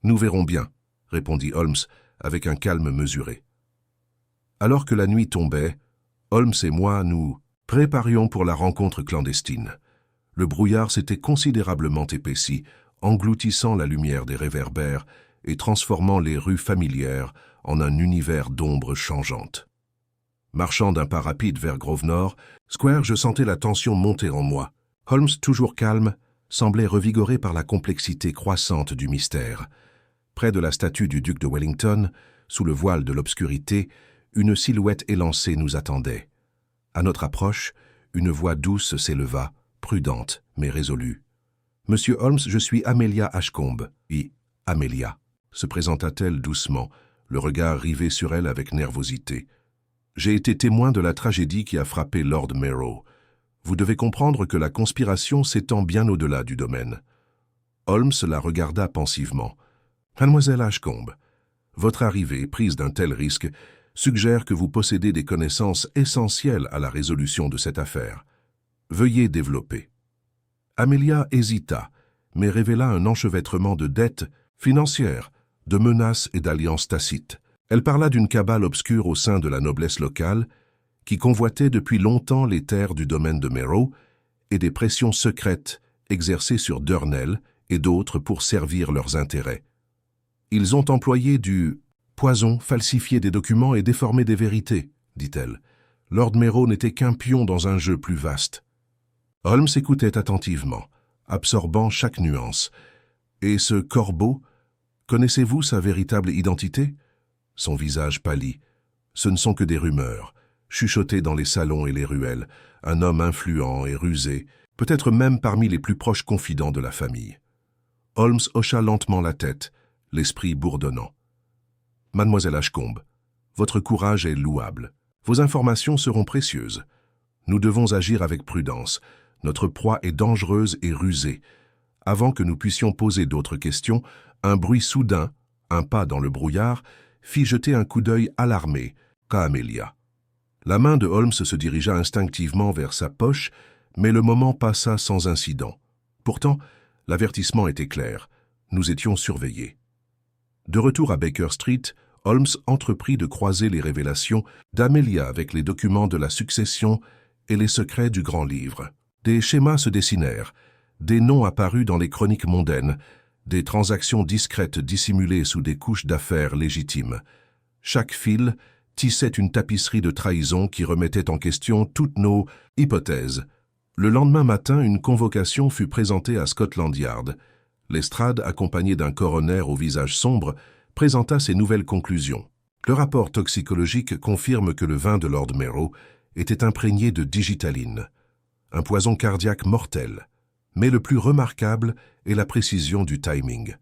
Nous verrons bien, » répondit Holmes avec un calme mesuré. Alors que la nuit tombait, Holmes et moi nous préparions pour la rencontre clandestine. Le brouillard s'était considérablement épaissi, engloutissant la lumière des réverbères et transformant les rues familières en un univers d'ombres changeantes. Marchant d'un pas rapide vers Grosvenor Square, je sentais la tension monter en moi. Holmes, toujours calme, semblait revigoré par la complexité croissante du mystère. Près de la statue du duc de Wellington, sous le voile de l'obscurité, une silhouette élancée nous attendait. À notre approche, une voix douce s'éleva, prudente mais résolue. « Monsieur Holmes, je suis Amelia Ashcombe. » Oui, Amelia, se présenta-t-elle doucement, le regard rivé sur elle avec nervosité. « J'ai été témoin de la tragédie qui a frappé Lord Merrow. Vous devez comprendre que la conspiration s'étend bien au-delà du domaine. » Holmes la regarda pensivement. « Mademoiselle Ashcombe, votre arrivée, prise d'un tel risque, suggère que vous possédez des connaissances essentielles à la résolution de cette affaire. Veuillez développer. » Amelia hésita, mais révéla un enchevêtrement de dettes financières, de menaces et d'alliances tacites. Elle parla d'une cabale obscure au sein de la noblesse locale qui convoitait depuis longtemps les terres du domaine de Merrow et des pressions secrètes exercées sur Durnell et d'autres pour servir leurs intérêts. Ils ont employé du poison, falsifié des documents et déformé des vérités, dit-elle. Lord Merrow n'était qu'un pion dans un jeu plus vaste. Holmes écoutait attentivement, absorbant chaque nuance. Et ce corbeau, connaissez-vous sa véritable identité? Son visage pâlit. Ce ne sont que des rumeurs, chuchotées dans les salons et les ruelles, un homme influent et rusé, peut-être même parmi les plus proches confidents de la famille. Holmes hocha lentement la tête, l'esprit bourdonnant. « Mademoiselle Ashcombe, votre courage est louable. Vos informations seront précieuses. Nous devons agir avec prudence. Notre proie est dangereuse et rusée. Avant que nous puissions poser d'autres questions, un bruit soudain, un pas dans le brouillard, fit jeter un coup d'œil alarmé qu'à Amelia. La main de Holmes se dirigea instinctivement vers sa poche, mais le moment passa sans incident. Pourtant, l'avertissement était clair. Nous étions surveillés. De retour à Baker Street, Holmes entreprit de croiser les révélations d'Amelia avec les documents de la succession et les secrets du grand livre. Des schémas se dessinèrent, des noms apparus dans les chroniques mondaines, des transactions discrètes dissimulées sous des couches d'affaires légitimes. Chaque fil tissait une tapisserie de trahison qui remettait en question toutes nos hypothèses. Le lendemain matin, une convocation fut présentée à Scotland Yard. Lestrade, accompagné d'un coroner au visage sombre, présenta ses nouvelles conclusions. Le rapport toxicologique confirme que le vin de Lord Merrow était imprégné de digitaline, un poison cardiaque mortel. Mais le plus remarquable est la précision du timing.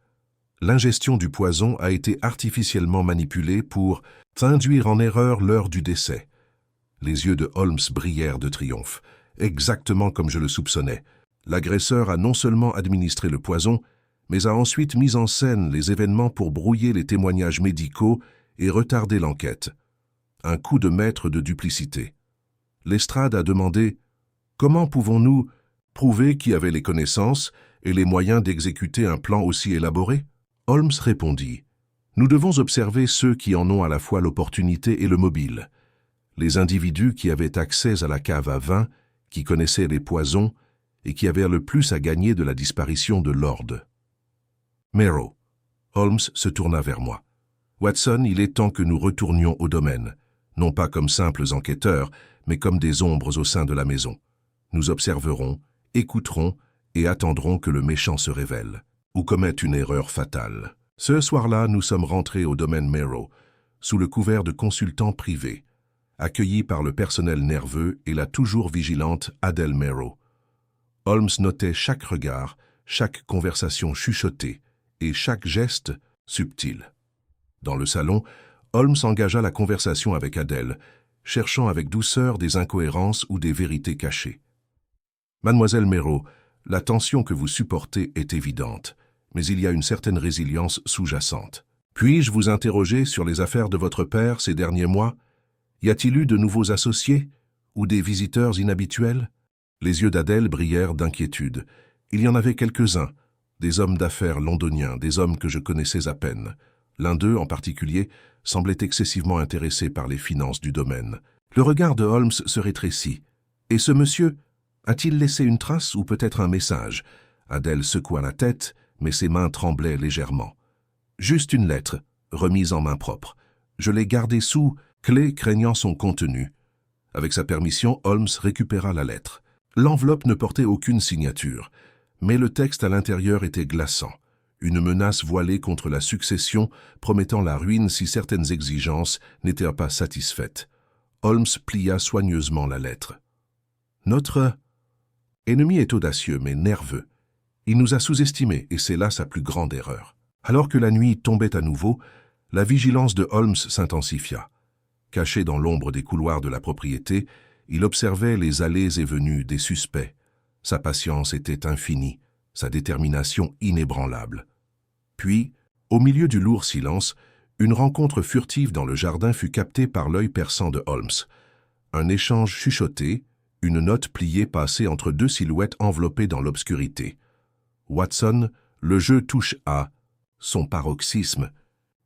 L'ingestion du poison a été artificiellement manipulée pour induire en erreur l'heure du décès. Les yeux de Holmes brillèrent de triomphe, exactement comme je le soupçonnais. L'agresseur a non seulement administré le poison, mais a ensuite mis en scène les événements pour brouiller les témoignages médicaux et retarder l'enquête. Un coup de maître de duplicité. Lestrade a demandé « Comment pouvons-nous prouver qui avait les connaissances et les moyens d'exécuter un plan aussi élaboré ?» Holmes répondit « Nous devons observer ceux qui en ont à la fois l'opportunité et le mobile. Les individus qui avaient accès à la cave à vin, qui connaissaient les poisons et qui avaient le plus à gagner de la disparition de Lord. Merrow. » Holmes se tourna vers moi. « Watson, il est temps que nous retournions au domaine, non pas comme simples enquêteurs, mais comme des ombres au sein de la maison. Nous observerons, écouterons et attendrons que le méchant se révèle, ou commette une erreur fatale. » Ce soir-là, nous sommes rentrés au domaine Merrow, sous le couvert de consultants privés, accueillis par le personnel nerveux et la toujours vigilante Adèle Merrow. Holmes notait chaque regard, chaque conversation chuchotée et chaque geste subtil. Dans le salon, Holmes engagea la conversation avec Adèle, cherchant avec douceur des incohérences ou des vérités cachées. « Mademoiselle Merrow, la tension que vous supportez est évidente, mais il y a une certaine résilience sous-jacente. Puis-je vous interroger sur les affaires de votre père ces derniers mois? Y a-t-il eu de nouveaux associés ou des visiteurs inhabituels ?» Les yeux d'Adèle brillèrent d'inquiétude. Il y en avait quelques-uns, des hommes d'affaires londoniens, des hommes que je connaissais à peine. L'un d'eux, en particulier, semblait excessivement intéressé par les finances du domaine. Le regard de Holmes se rétrécit. « Et ce monsieur, a-t-il laissé une trace ou peut-être un message ?» Adèle secoua la tête, mais ses mains tremblaient légèrement. « Juste une lettre, remise en main propre. Je l'ai gardée sous clé, craignant son contenu. » Avec sa permission, Holmes récupéra la lettre. L'enveloppe ne portait aucune signature, mais le texte à l'intérieur était glaçant. Une menace voilée contre la succession, promettant la ruine si certaines exigences n'étaient pas satisfaites. Holmes plia soigneusement la lettre. « Notre ennemi est audacieux mais nerveux. Il nous a sous-estimés et c'est là sa plus grande erreur. » Alors que la nuit tombait à nouveau, la vigilance de Holmes s'intensifia. Caché dans l'ombre des couloirs de la propriété, il observait les allées et venues des suspects. Sa patience était infinie, sa détermination inébranlable. Puis, au milieu du lourd silence, une rencontre furtive dans le jardin fut captée par l'œil perçant de Holmes. Un échange chuchoté, une note pliée passée entre deux silhouettes enveloppées dans l'obscurité. « Watson, le jeu touche à son paroxysme, »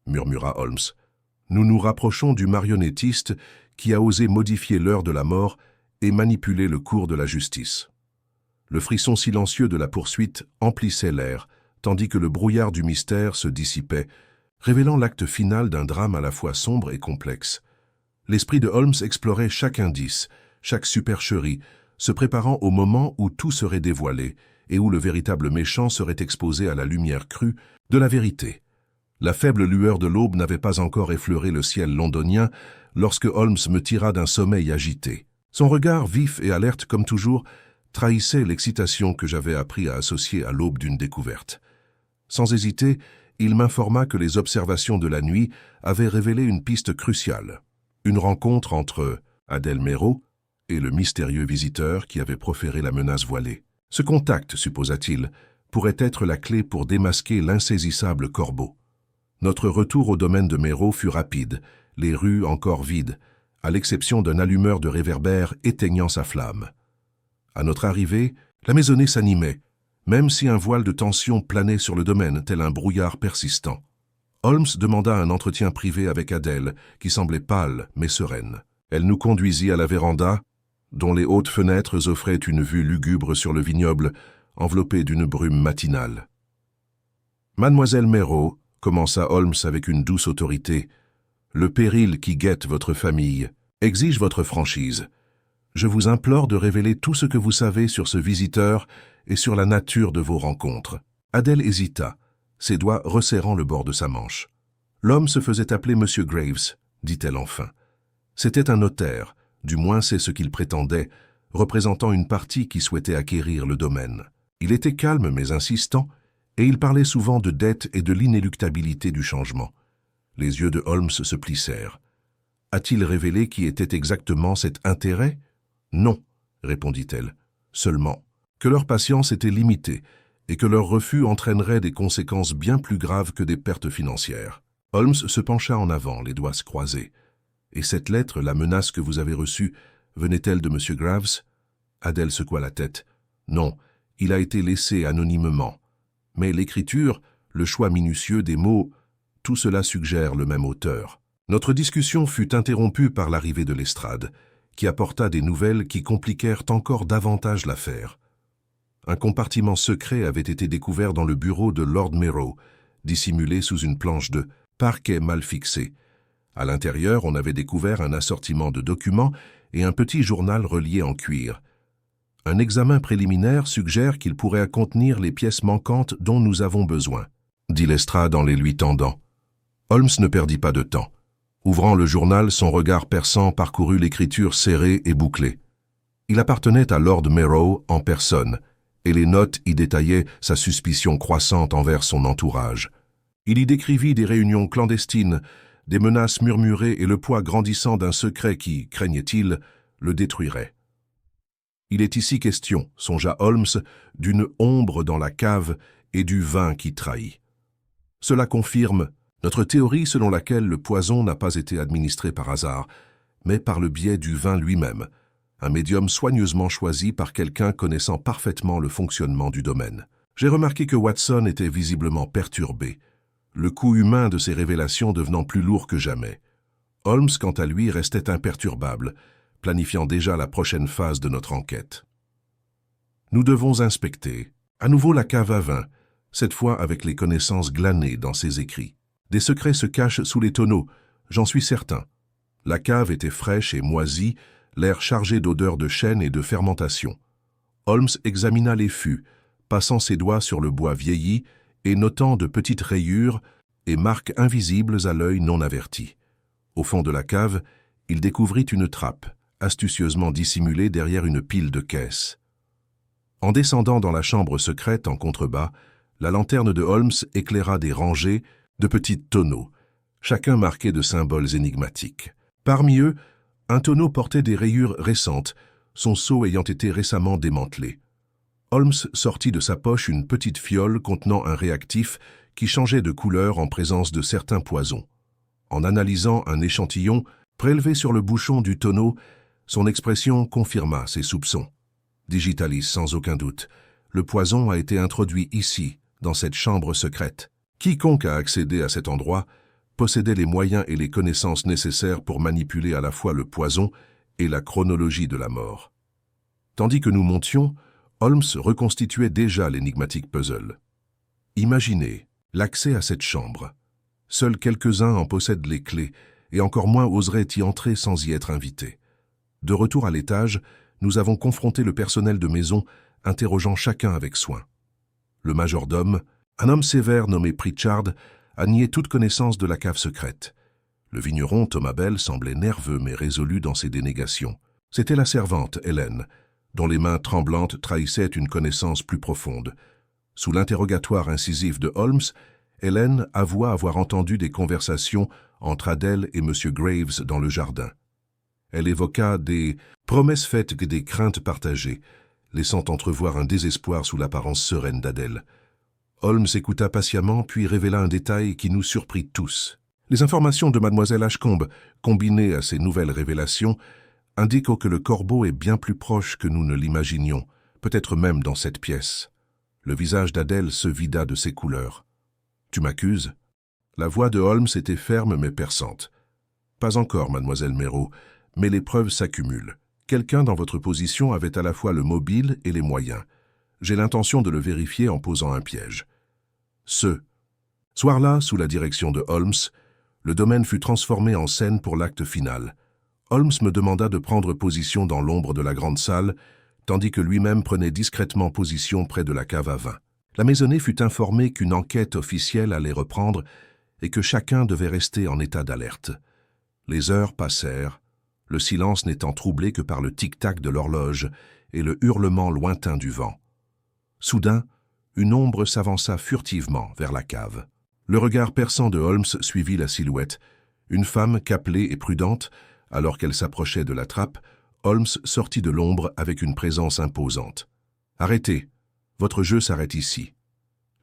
murmura Holmes. « Nous nous rapprochons du marionnettiste qui a osé modifier l'heure de la mort et manipuler le cours de la justice. » Le frisson silencieux de la poursuite emplissait l'air, tandis que le brouillard du mystère se dissipait, révélant l'acte final d'un drame à la fois sombre et complexe. L'esprit de Holmes explorait chaque indice, chaque supercherie, se préparant au moment où tout serait dévoilé et où le véritable méchant serait exposé à la lumière crue de la vérité. La faible lueur de l'aube n'avait pas encore effleuré le ciel londonien lorsque Holmes me tira d'un sommeil agité. Son regard vif et alerte comme toujours trahissait l'excitation que j'avais appris à associer à l'aube d'une découverte. Sans hésiter, il m'informa que les observations de la nuit avaient révélé une piste cruciale. Une rencontre entre Adèle Merrow et le mystérieux visiteur qui avait proféré la menace voilée. Ce contact, supposa-t-il, pourrait être la clé pour démasquer l'insaisissable corbeau. Notre retour au domaine de Merrow fut rapide, les rues encore vides, à l'exception d'un allumeur de réverbère éteignant sa flamme. À notre arrivée, la maisonnée s'animait, même si un voile de tension planait sur le domaine tel un brouillard persistant. Holmes demanda un entretien privé avec Adèle, qui semblait pâle mais sereine. Elle nous conduisit à la véranda, dont les hautes fenêtres offraient une vue lugubre sur le vignoble, enveloppé d'une brume matinale. « Mademoiselle Merrow, » commença Holmes avec une douce autorité, « le péril qui guette votre famille exige votre franchise. Je vous implore de révéler tout ce que vous savez sur ce visiteur et sur la nature de vos rencontres. » Adèle hésita, ses doigts resserrant le bord de sa manche. « L'homme se faisait appeler Monsieur Graves, » dit-elle enfin. C'était un notaire, du moins c'est ce qu'il prétendait, représentant une partie qui souhaitait acquérir le domaine. Il était calme mais insistant, et il parlait souvent de dettes et de l'inéluctabilité du changement. Les yeux de Holmes se plissèrent. A-t-il révélé qui était exactement cet intérêt ? Non, répondit-elle. Seulement que leur patience était limitée et que leur refus entraînerait des conséquences bien plus graves que des pertes financières. Holmes se pencha en avant, les doigts croisés. « Et cette lettre, la menace que vous avez reçue, venait-elle de M. Graves ?» Adèle secoua la tête. « Non, il a été laissé anonymement. Mais l'écriture, le choix minutieux des mots, tout cela suggère le même auteur. » Notre discussion fut interrompue par l'arrivée de Lestrade, qui apporta des nouvelles qui compliquèrent encore davantage l'affaire. Un compartiment secret avait été découvert dans le bureau de Lord Merrow, dissimulé sous une planche de parquet mal fixé. À l'intérieur, on avait découvert un assortiment de documents et un petit journal relié en cuir. Un examen préliminaire suggère qu'il pourrait contenir les pièces manquantes dont nous avons besoin, dit Lestrade en les lui tendant. Holmes ne perdit pas de temps. Ouvrant le journal, son regard perçant parcourut l'écriture serrée et bouclée. Il appartenait à Lord Merrow en personne, et les notes y détaillaient sa suspicion croissante envers son entourage. Il y décrivit des réunions clandestines, des menaces murmurées et le poids grandissant d'un secret qui, craignait-il, le détruirait. Il est ici question, songea Holmes, d'une ombre dans la cave et du vin qui trahit. Cela confirme notre théorie selon laquelle le poison n'a pas été administré par hasard, mais par le biais du vin lui-même, un médium soigneusement choisi par quelqu'un connaissant parfaitement le fonctionnement du domaine. J'ai remarqué que Watson était visiblement perturbé, le coût humain de ces révélations devenant plus lourd que jamais. Holmes, quant à lui, restait imperturbable, planifiant déjà la prochaine phase de notre enquête. Nous devons inspecter, à nouveau la cave à vin, cette fois avec les connaissances glanées dans ses écrits. Des secrets se cachent sous les tonneaux, j'en suis certain. La cave était fraîche et moisie, l'air chargé d'odeurs de chêne et de fermentation. Holmes examina les fûts, passant ses doigts sur le bois vieilli et notant de petites rayures et marques invisibles à l'œil non averti. Au fond de la cave, il découvrit une trappe, astucieusement dissimulée derrière une pile de caisses. En descendant dans la chambre secrète en contrebas, la lanterne de Holmes éclaira des rangées de petits tonneaux, chacun marqué de symboles énigmatiques. Parmi eux, un tonneau portait des rayures récentes, son seau ayant été récemment démantelé. Holmes sortit de sa poche une petite fiole contenant un réactif qui changeait de couleur en présence de certains poisons. En analysant un échantillon prélevé sur le bouchon du tonneau, son expression confirma ses soupçons. Digitalis, sans aucun doute. Le poison a été introduit ici, dans cette chambre secrète. Quiconque a accédé à cet endroit possédait les moyens et les connaissances nécessaires pour manipuler à la fois le poison et la chronologie de la mort. Tandis que nous montions, Holmes reconstituait déjà l'énigmatique puzzle. Imaginez l'accès à cette chambre. Seuls quelques-uns en possèdent les clés, et encore moins oseraient y entrer sans y être invités. De retour à l'étage, nous avons confronté le personnel de maison, interrogeant chacun avec soin. Le majordome, un homme sévère nommé Pritchard, a nié toute connaissance de la cave secrète. Le vigneron, Thomas Bell, semblait nerveux mais résolu dans ses dénégations. C'était la servante, Hélène, dont les mains tremblantes trahissaient une connaissance plus profonde. Sous l'interrogatoire incisif de Holmes, Hélène avoua avoir entendu des conversations entre Adèle et M. Graves dans le jardin. Elle évoqua des promesses faites et des craintes partagées, laissant entrevoir un désespoir sous l'apparence sereine d'Adèle. Holmes écouta patiemment, puis révéla un détail qui nous surprit tous. Les informations de Mademoiselle Ashcombe, combinées à ces nouvelles révélations, indiquent que le corbeau est bien plus proche que nous ne l'imaginions, peut-être même dans cette pièce. Le visage d'Adèle se vida de ses couleurs. « Tu m'accuses ?» La voix de Holmes était ferme mais perçante. « Pas encore, mademoiselle Merrow, mais les preuves s'accumulent. Quelqu'un dans votre position avait à la fois le mobile et les moyens. J'ai l'intention de le vérifier en posant un piège. » Soir-là, sous la direction de Holmes, le domaine fut transformé en scène pour l'acte final. Holmes me demanda de prendre position dans l'ombre de la grande salle, tandis que lui-même prenait discrètement position près de la cave à vin. La maisonnée fut informée qu'une enquête officielle allait reprendre et que chacun devait rester en état d'alerte. Les heures passèrent, le silence n'étant troublé que par le tic-tac de l'horloge et le hurlement lointain du vent. Soudain, une ombre s'avança furtivement vers la cave. Le regard perçant de Holmes suivit la silhouette. Une femme câplée et prudente, alors qu'elle s'approchait de la trappe, Holmes sortit de l'ombre avec une présence imposante. Arrêtez. Votre jeu s'arrête ici.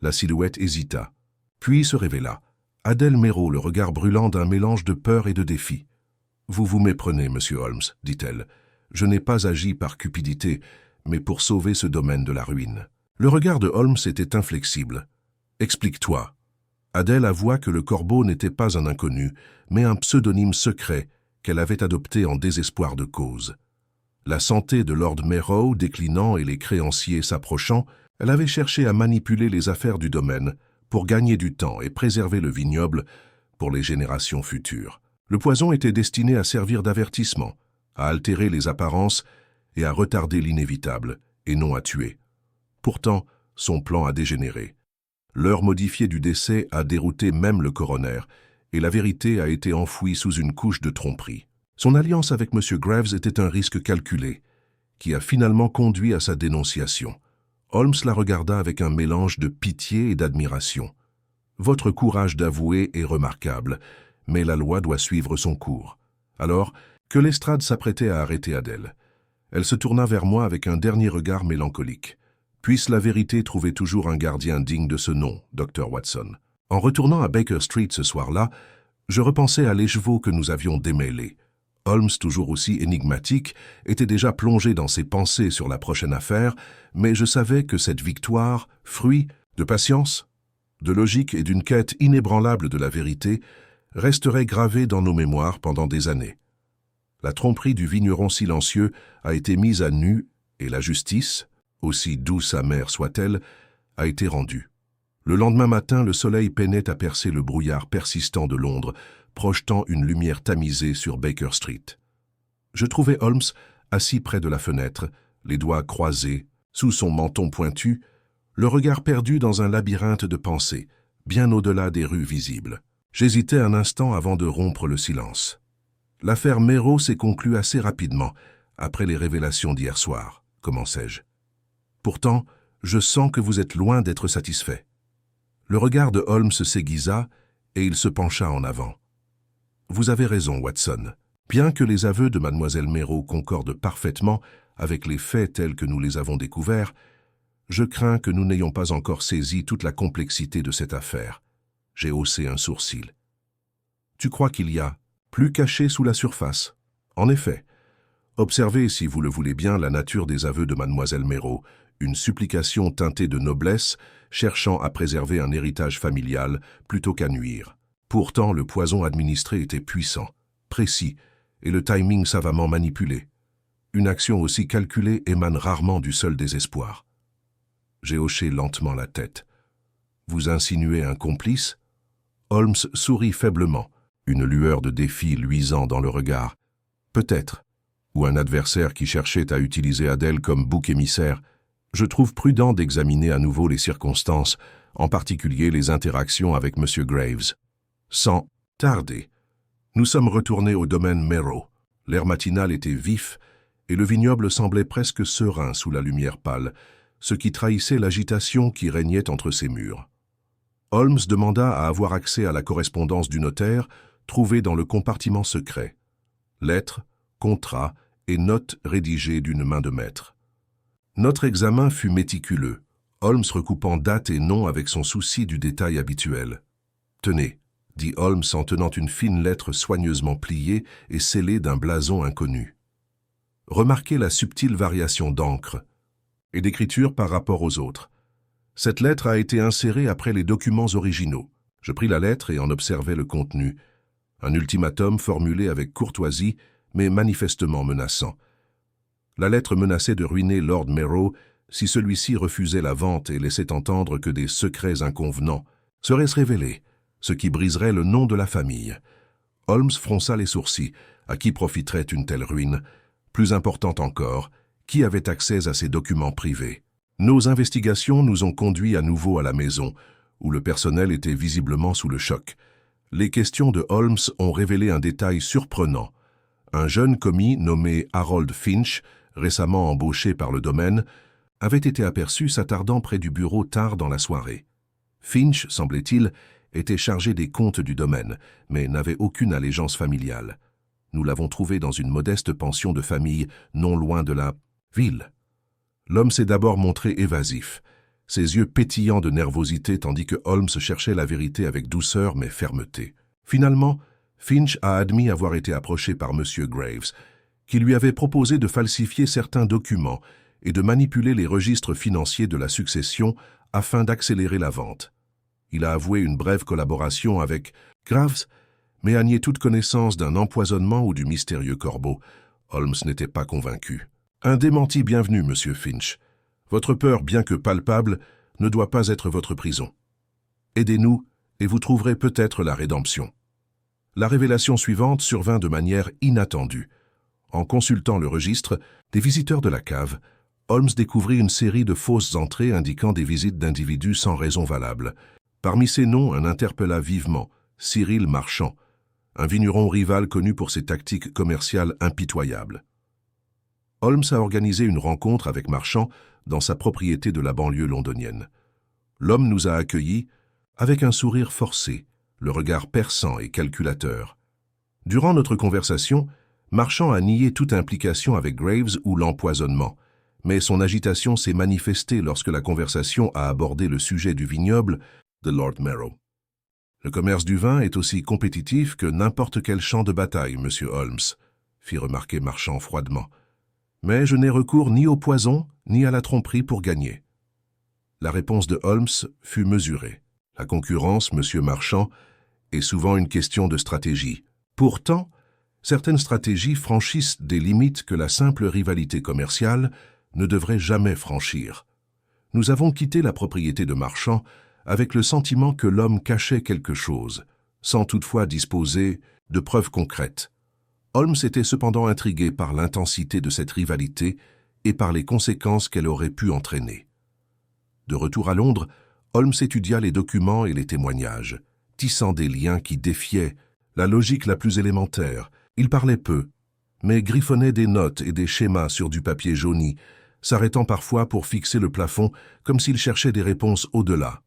La silhouette hésita, puis se révéla. Adèle Méraud, le regard brûlant d'un mélange de peur et de défi. « Vous vous méprenez, monsieur Holmes, dit-elle. Je n'ai pas agi par cupidité, mais pour sauver ce domaine de la ruine. » Le regard de Holmes était inflexible. « Explique-toi. » Adèle avoua que le corbeau n'était pas un inconnu, mais un pseudonyme secret qu'elle avait adopté en désespoir de cause. La santé de Lord Méraud déclinant et les créanciers s'approchant, elle avait cherché à manipuler les affaires du domaine pour gagner du temps et préserver le vignoble pour les générations futures. Le poison était destiné à servir d'avertissement, à altérer les apparences et à retarder l'inévitable, et non à tuer. Pourtant, son plan a dégénéré. L'heure modifiée du décès a dérouté même le coroner, et la vérité a été enfouie sous une couche de tromperie. Son alliance avec M. Graves était un risque calculé, qui a finalement conduit à sa dénonciation. Holmes la regarda avec un mélange de pitié et d'admiration. « Votre courage d'avouer est remarquable, mais la loi doit suivre son cours. » Alors que Lestrade s'apprêtait à arrêter Adèle, elle se tourna vers moi avec un dernier regard mélancolique. « Puisse la vérité trouver toujours un gardien digne de ce nom, Dr. Watson. » En retournant à Baker Street ce soir-là, je repensais à l'écheveau que nous avions démêlé. Holmes, toujours aussi énigmatique, était déjà plongé dans ses pensées sur la prochaine affaire, mais je savais que cette victoire, fruit de patience, de logique et d'une quête inébranlable de la vérité, resterait gravée dans nos mémoires pendant des années. La tromperie du vigneron silencieux a été mise à nu et la justice, aussi douce amère soit-elle, a été rendue. Le lendemain matin, le soleil peinait à percer le brouillard persistant de Londres, projetant une lumière tamisée sur Baker Street. Je trouvai Holmes assis près de la fenêtre, les doigts croisés, sous son menton pointu, le regard perdu dans un labyrinthe de pensées, bien au-delà des rues visibles. J'hésitai un instant avant de rompre le silence. L'affaire Méraud s'est conclue assez rapidement, après les révélations d'hier soir, commençai-je. Pourtant, je sens que vous êtes loin d'être satisfait. Le regard de Holmes s'aiguisa et il se pencha en avant. Vous avez raison, Watson. Bien que les aveux de mademoiselle Méraud concordent parfaitement avec les faits tels que nous les avons découverts, je crains que nous n'ayons pas encore saisi toute la complexité de cette affaire. J'ai haussé un sourcil. Tu crois qu'il y a plus caché sous la surface? En effet. Observez, si vous le voulez bien, la nature des aveux de mademoiselle Méraud, une supplication teintée de noblesse, cherchant à préserver un héritage familial plutôt qu'à nuire. Pourtant, le poison administré était puissant, précis, et le timing savamment manipulé. Une action aussi calculée émane rarement du seul désespoir. J'ai hoché lentement la tête. Vous insinuez un complice? Holmes sourit faiblement, une lueur de défi luisant dans le regard. Peut-être. Ou un adversaire qui cherchait à utiliser Adèle comme bouc émissaire. Je trouve prudent d'examiner à nouveau les circonstances, en particulier les interactions avec M. Graves. Sans tarder, nous sommes retournés au domaine Méraud. L'air matinal était vif et le vignoble semblait presque serein sous la lumière pâle, ce qui trahissait l'agitation qui régnait entre ses murs. Holmes demanda à avoir accès à la correspondance du notaire trouvée dans le compartiment secret. Lettres, contrats et notes rédigées d'une main de maître. Notre examen fut méticuleux, Holmes recoupant date et nom avec son souci du détail habituel. « Tenez », dit Holmes en tenant une fine lettre soigneusement pliée et scellée d'un blason inconnu. Remarquez la subtile variation d'encre et d'écriture par rapport aux autres. Cette lettre a été insérée après les documents originaux. Je pris la lettre et en observai le contenu. Un ultimatum formulé avec courtoisie, mais manifestement menaçant. La lettre menaçait de ruiner Lord Méraud si celui-ci refusait la vente et laissait entendre que des secrets inconvenants seraient révélés, ce qui briserait le nom de la famille. Holmes fronça les sourcils. À qui profiterait une telle ruine? Plus importante encore, qui avait accès à ces documents privés? Nos investigations nous ont conduits à nouveau à la maison, où le personnel était visiblement sous le choc. Les questions de Holmes ont révélé un détail surprenant. Un jeune commis nommé Harold Finch, récemment embauché par le domaine, avait été aperçu s'attardant près du bureau tard dans la soirée. Finch, semblait-il, était chargé des comptes du domaine, mais n'avait aucune allégeance familiale. Nous l'avons trouvé dans une modeste pension de famille non loin de la ville. L'homme s'est d'abord montré évasif, ses yeux pétillants de nervosité tandis que Holmes cherchait la vérité avec douceur mais fermeté. Finalement, Finch a admis avoir été approché par M. Graves, qui lui avait proposé de falsifier certains documents et de manipuler les registres financiers de la succession afin d'accélérer la vente. Il a avoué une brève collaboration avec Graves, mais a nié toute connaissance d'un empoisonnement ou du mystérieux corbeau. Holmes n'était pas convaincu. Un démenti bienvenu, Monsieur Finch. Votre peur, bien que palpable, ne doit pas être votre prison. Aidez-nous et vous trouverez peut-être la rédemption. La révélation suivante survint de manière inattendue. En consultant le registre des visiteurs de la cave, Holmes découvrit une série de fausses entrées indiquant des visites d'individus sans raison valable. Parmi ces noms, un interpella vivement Cyril Marchand, un vigneron rival connu pour ses tactiques commerciales impitoyables. Holmes a organisé une rencontre avec Marchand dans sa propriété de la banlieue londonienne. L'homme nous a accueillis avec un sourire forcé, le regard perçant et calculateur. Durant notre conversation, Marchand a nié toute implication avec Graves ou l'empoisonnement, mais son agitation s'est manifestée lorsque la conversation a abordé le sujet du vignoble de Lord Merrow. Le commerce du vin est aussi compétitif que n'importe quel champ de bataille, Monsieur Holmes, fit remarquer Marchand froidement. Mais je n'ai recours ni au poison ni à la tromperie pour gagner. La réponse de Holmes fut mesurée. La concurrence, Monsieur Marchand, est souvent une question de stratégie. Pourtant, certaines stratégies franchissent des limites que la simple rivalité commerciale ne devrait jamais franchir. Nous avons quitté la propriété de Marchand avec le sentiment que l'homme cachait quelque chose, sans toutefois disposer de preuves concrètes. Holmes était cependant intrigué par l'intensité de cette rivalité et par les conséquences qu'elle aurait pu entraîner. De retour à Londres, Holmes étudia les documents et les témoignages, tissant des liens qui défiaient la logique la plus élémentaire. Il parlait peu, mais griffonnait des notes et des schémas sur du papier jauni, s'arrêtant parfois pour fixer le plafond comme s'il cherchait des réponses au-delà.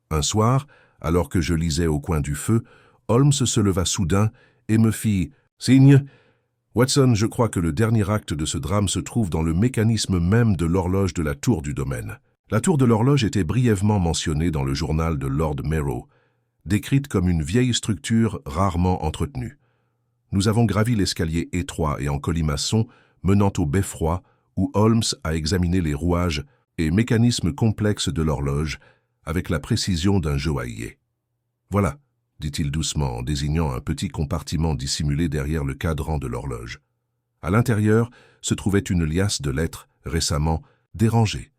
Un soir, alors que je lisais au coin du feu, Holmes se leva soudain et me fit « Signe, Watson, je crois que le dernier acte de ce drame se trouve dans le mécanisme même de l'horloge de la tour du domaine. » La tour de l'horloge était brièvement mentionnée dans le journal de Lord Merrow, décrite comme une vieille structure rarement entretenue. Nous avons gravi l'escalier étroit et en colimaçon menant au beffroi où Holmes a examiné les rouages et mécanismes complexes de l'horloge avec la précision d'un joaillier. « Voilà », dit-il doucement en désignant un petit compartiment dissimulé derrière le cadran de l'horloge. À l'intérieur se trouvait une liasse de lettres récemment dérangées,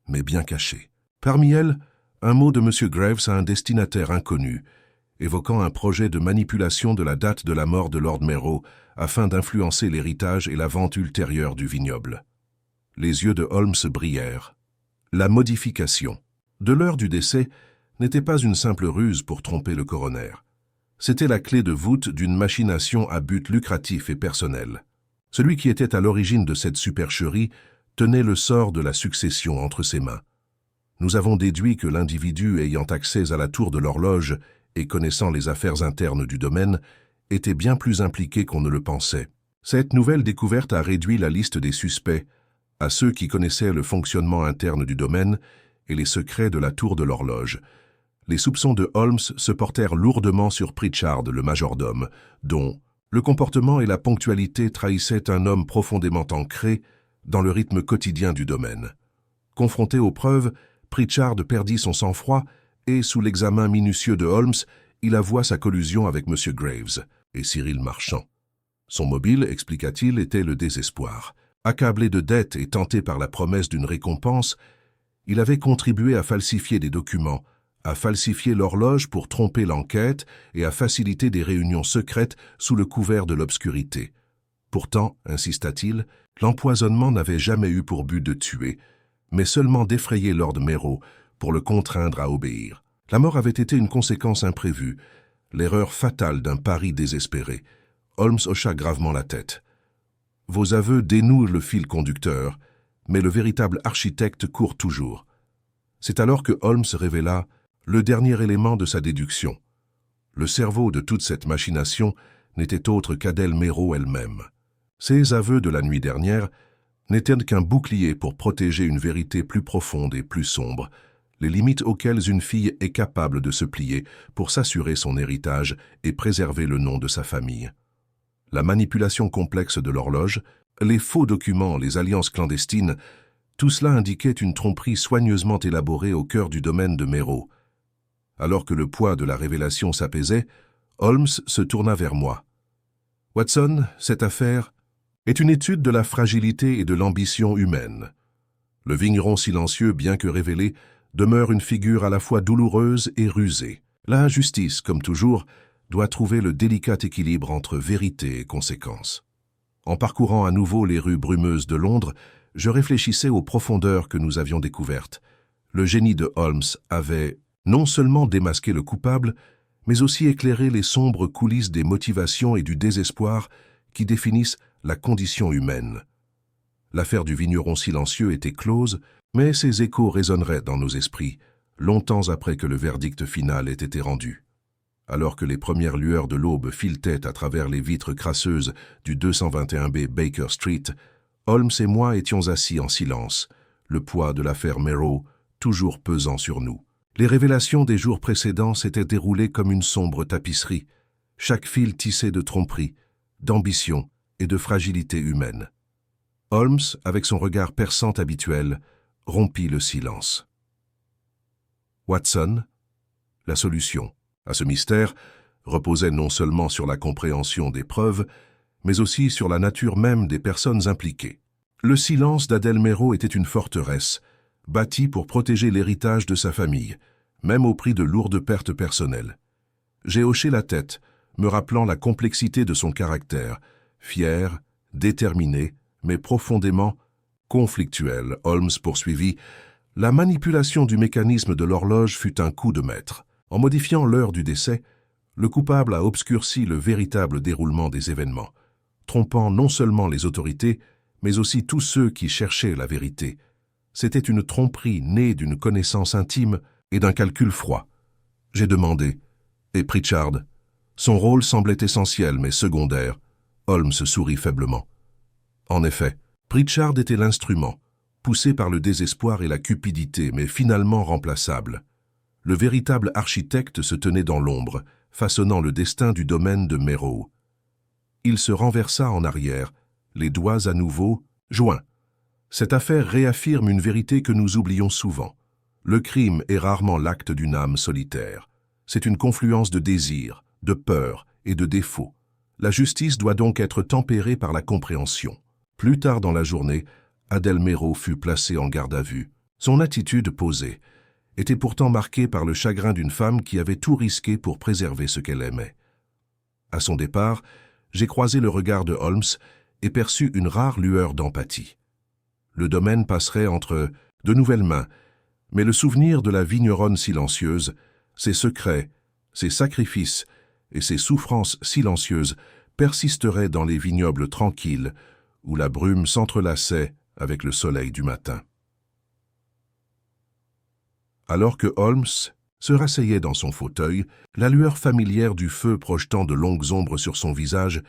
mais bien cachées. Parmi elles, un mot de M. Graves à un destinataire inconnu, évoquant un projet de manipulation de la date de la mort de Lord Merrow afin d'influencer l'héritage et la vente ultérieure du vignoble. Les yeux de Holmes brillèrent. La modification de l'heure du décès n'était pas une simple ruse pour tromper le coroner. C'était la clé de voûte d'une machination à but lucratif et personnel. Celui qui était à l'origine de cette supercherie tenait le sort de la succession entre ses mains. Nous avons déduit que l'individu ayant accès à la tour de l'horloge et connaissant les affaires internes du domaine était bien plus impliqué qu'on ne le pensait. Cette nouvelle découverte a réduit la liste des suspects à ceux qui connaissaient le fonctionnement interne du domaine et les secrets de la tour de l'horloge. Les soupçons de Holmes se portèrent lourdement sur Pritchard, le majordome, dont le comportement et la ponctualité trahissaient un homme profondément ancré dans le rythme quotidien du domaine. Confronté aux preuves, Pritchard perdit son sang-froid et, sous l'examen minutieux de Holmes, il avoua sa collusion avec M. Graves et Cyril Marchand. Son mobile, expliqua-t-il, était le désespoir. Accablé de dettes et tenté par la promesse d'une récompense, il avait contribué à falsifier des documents, à falsifier l'horloge pour tromper l'enquête et à faciliter des réunions secrètes sous le couvert de l'obscurité. Pourtant, insista-t-il, l'empoisonnement n'avait jamais eu pour but de tuer, mais seulement d'effrayer Lord Merrow pour le contraindre à obéir. La mort avait été une conséquence imprévue, l'erreur fatale d'un pari désespéré. Holmes hocha gravement la tête. Vos aveux dénouent le fil conducteur, mais le véritable architecte court toujours. C'est alors que Holmes révéla le dernier élément de sa déduction. Le cerveau de toute cette machination n'était autre qu'Adèle Merrow elle-même. Ses aveux de la nuit dernière n'était qu'un bouclier pour protéger une vérité plus profonde et plus sombre, les limites auxquelles une fille est capable de se plier pour s'assurer son héritage et préserver le nom de sa famille. La manipulation complexe de l'horloge, les faux documents, les alliances clandestines, tout cela indiquait une tromperie soigneusement élaborée au cœur du domaine de Méro. Alors que le poids de la révélation s'apaisait, Holmes se tourna vers moi. « Watson, cette affaire est une étude de la fragilité et de l'ambition humaine. Le vigneron silencieux, bien que révélé, demeure une figure à la fois douloureuse et rusée. La justice, comme toujours, doit trouver le délicat équilibre entre vérité et conséquence. » En parcourant à nouveau les rues brumeuses de Londres, je réfléchissais aux profondeurs que nous avions découvertes. Le génie de Holmes avait non seulement démasqué le coupable, mais aussi éclairé les sombres coulisses des motivations et du désespoir qui définissent la condition humaine. L'affaire du vigneron silencieux était close, mais ses échos résonneraient dans nos esprits, longtemps après que le verdict final ait été rendu. Alors que les premières lueurs de l'aube filetaient à travers les vitres crasseuses du 221B Baker Street, Holmes et moi étions assis en silence, le poids de l'affaire Méro toujours pesant sur nous. Les révélations des jours précédents s'étaient déroulées comme une sombre tapisserie, chaque fil tissé de tromperie, d'ambition et de fragilité humaine. Holmes, avec son regard perçant habituel, rompit le silence. « Watson, la solution à ce mystère reposait non seulement sur la compréhension des preuves, mais aussi sur la nature même des personnes impliquées. Le silence d'Adèle Méro était une forteresse, bâtie pour protéger l'héritage de sa famille, même au prix de lourdes pertes personnelles. J'ai hoché la tête, me rappelant la complexité de son caractère, fier, déterminé, mais profondément conflictuel. Holmes poursuivit. La manipulation du mécanisme de l'horloge fut un coup de maître. En modifiant l'heure du décès, le coupable a obscurci le véritable déroulement des événements, trompant non seulement les autorités, mais aussi tous ceux qui cherchaient la vérité. C'était une tromperie née d'une connaissance intime et d'un calcul froid. J'ai demandé. Et Pritchard? Son rôle semblait essentiel mais secondaire. Holmes sourit faiblement. En effet, Pritchard était l'instrument, poussé par le désespoir et la cupidité, mais finalement remplaçable. Le véritable architecte se tenait dans l'ombre, façonnant le destin du domaine de Méro. Il se renversa en arrière, les doigts à nouveau joints. Cette affaire réaffirme une vérité que nous oublions souvent. Le crime est rarement l'acte d'une âme solitaire. C'est une confluence de désirs, de peurs et de défauts. La justice doit donc être tempérée par la compréhension. Plus tard dans la journée, Adèle Méro fut placée en garde à vue. Son attitude posée était pourtant marquée par le chagrin d'une femme qui avait tout risqué pour préserver ce qu'elle aimait. À son départ, j'ai croisé le regard de Holmes et perçu une rare lueur d'empathie. Le domaine passerait entre de nouvelles mains, mais le souvenir de la vigneronne silencieuse, ses secrets, ses sacrifices et ses souffrances silencieuses persisteraient dans les vignobles tranquilles où la brume s'entrelaçait avec le soleil du matin. Alors que Holmes se rasseyait dans son fauteuil, la lueur familière du feu projetant de longues ombres sur son visage,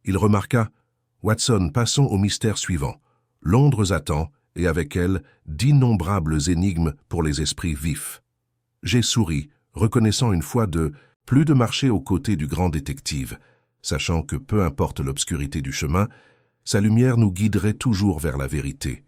il remarqua « Watson, passons au mystère suivant. Londres attend, et avec elle, d'innombrables énigmes pour les esprits vifs. » J'ai souri, reconnaissant une fois plus de marcher aux côtés du grand détective, sachant que peu importe l'obscurité du chemin, sa lumière nous guiderait toujours vers la vérité.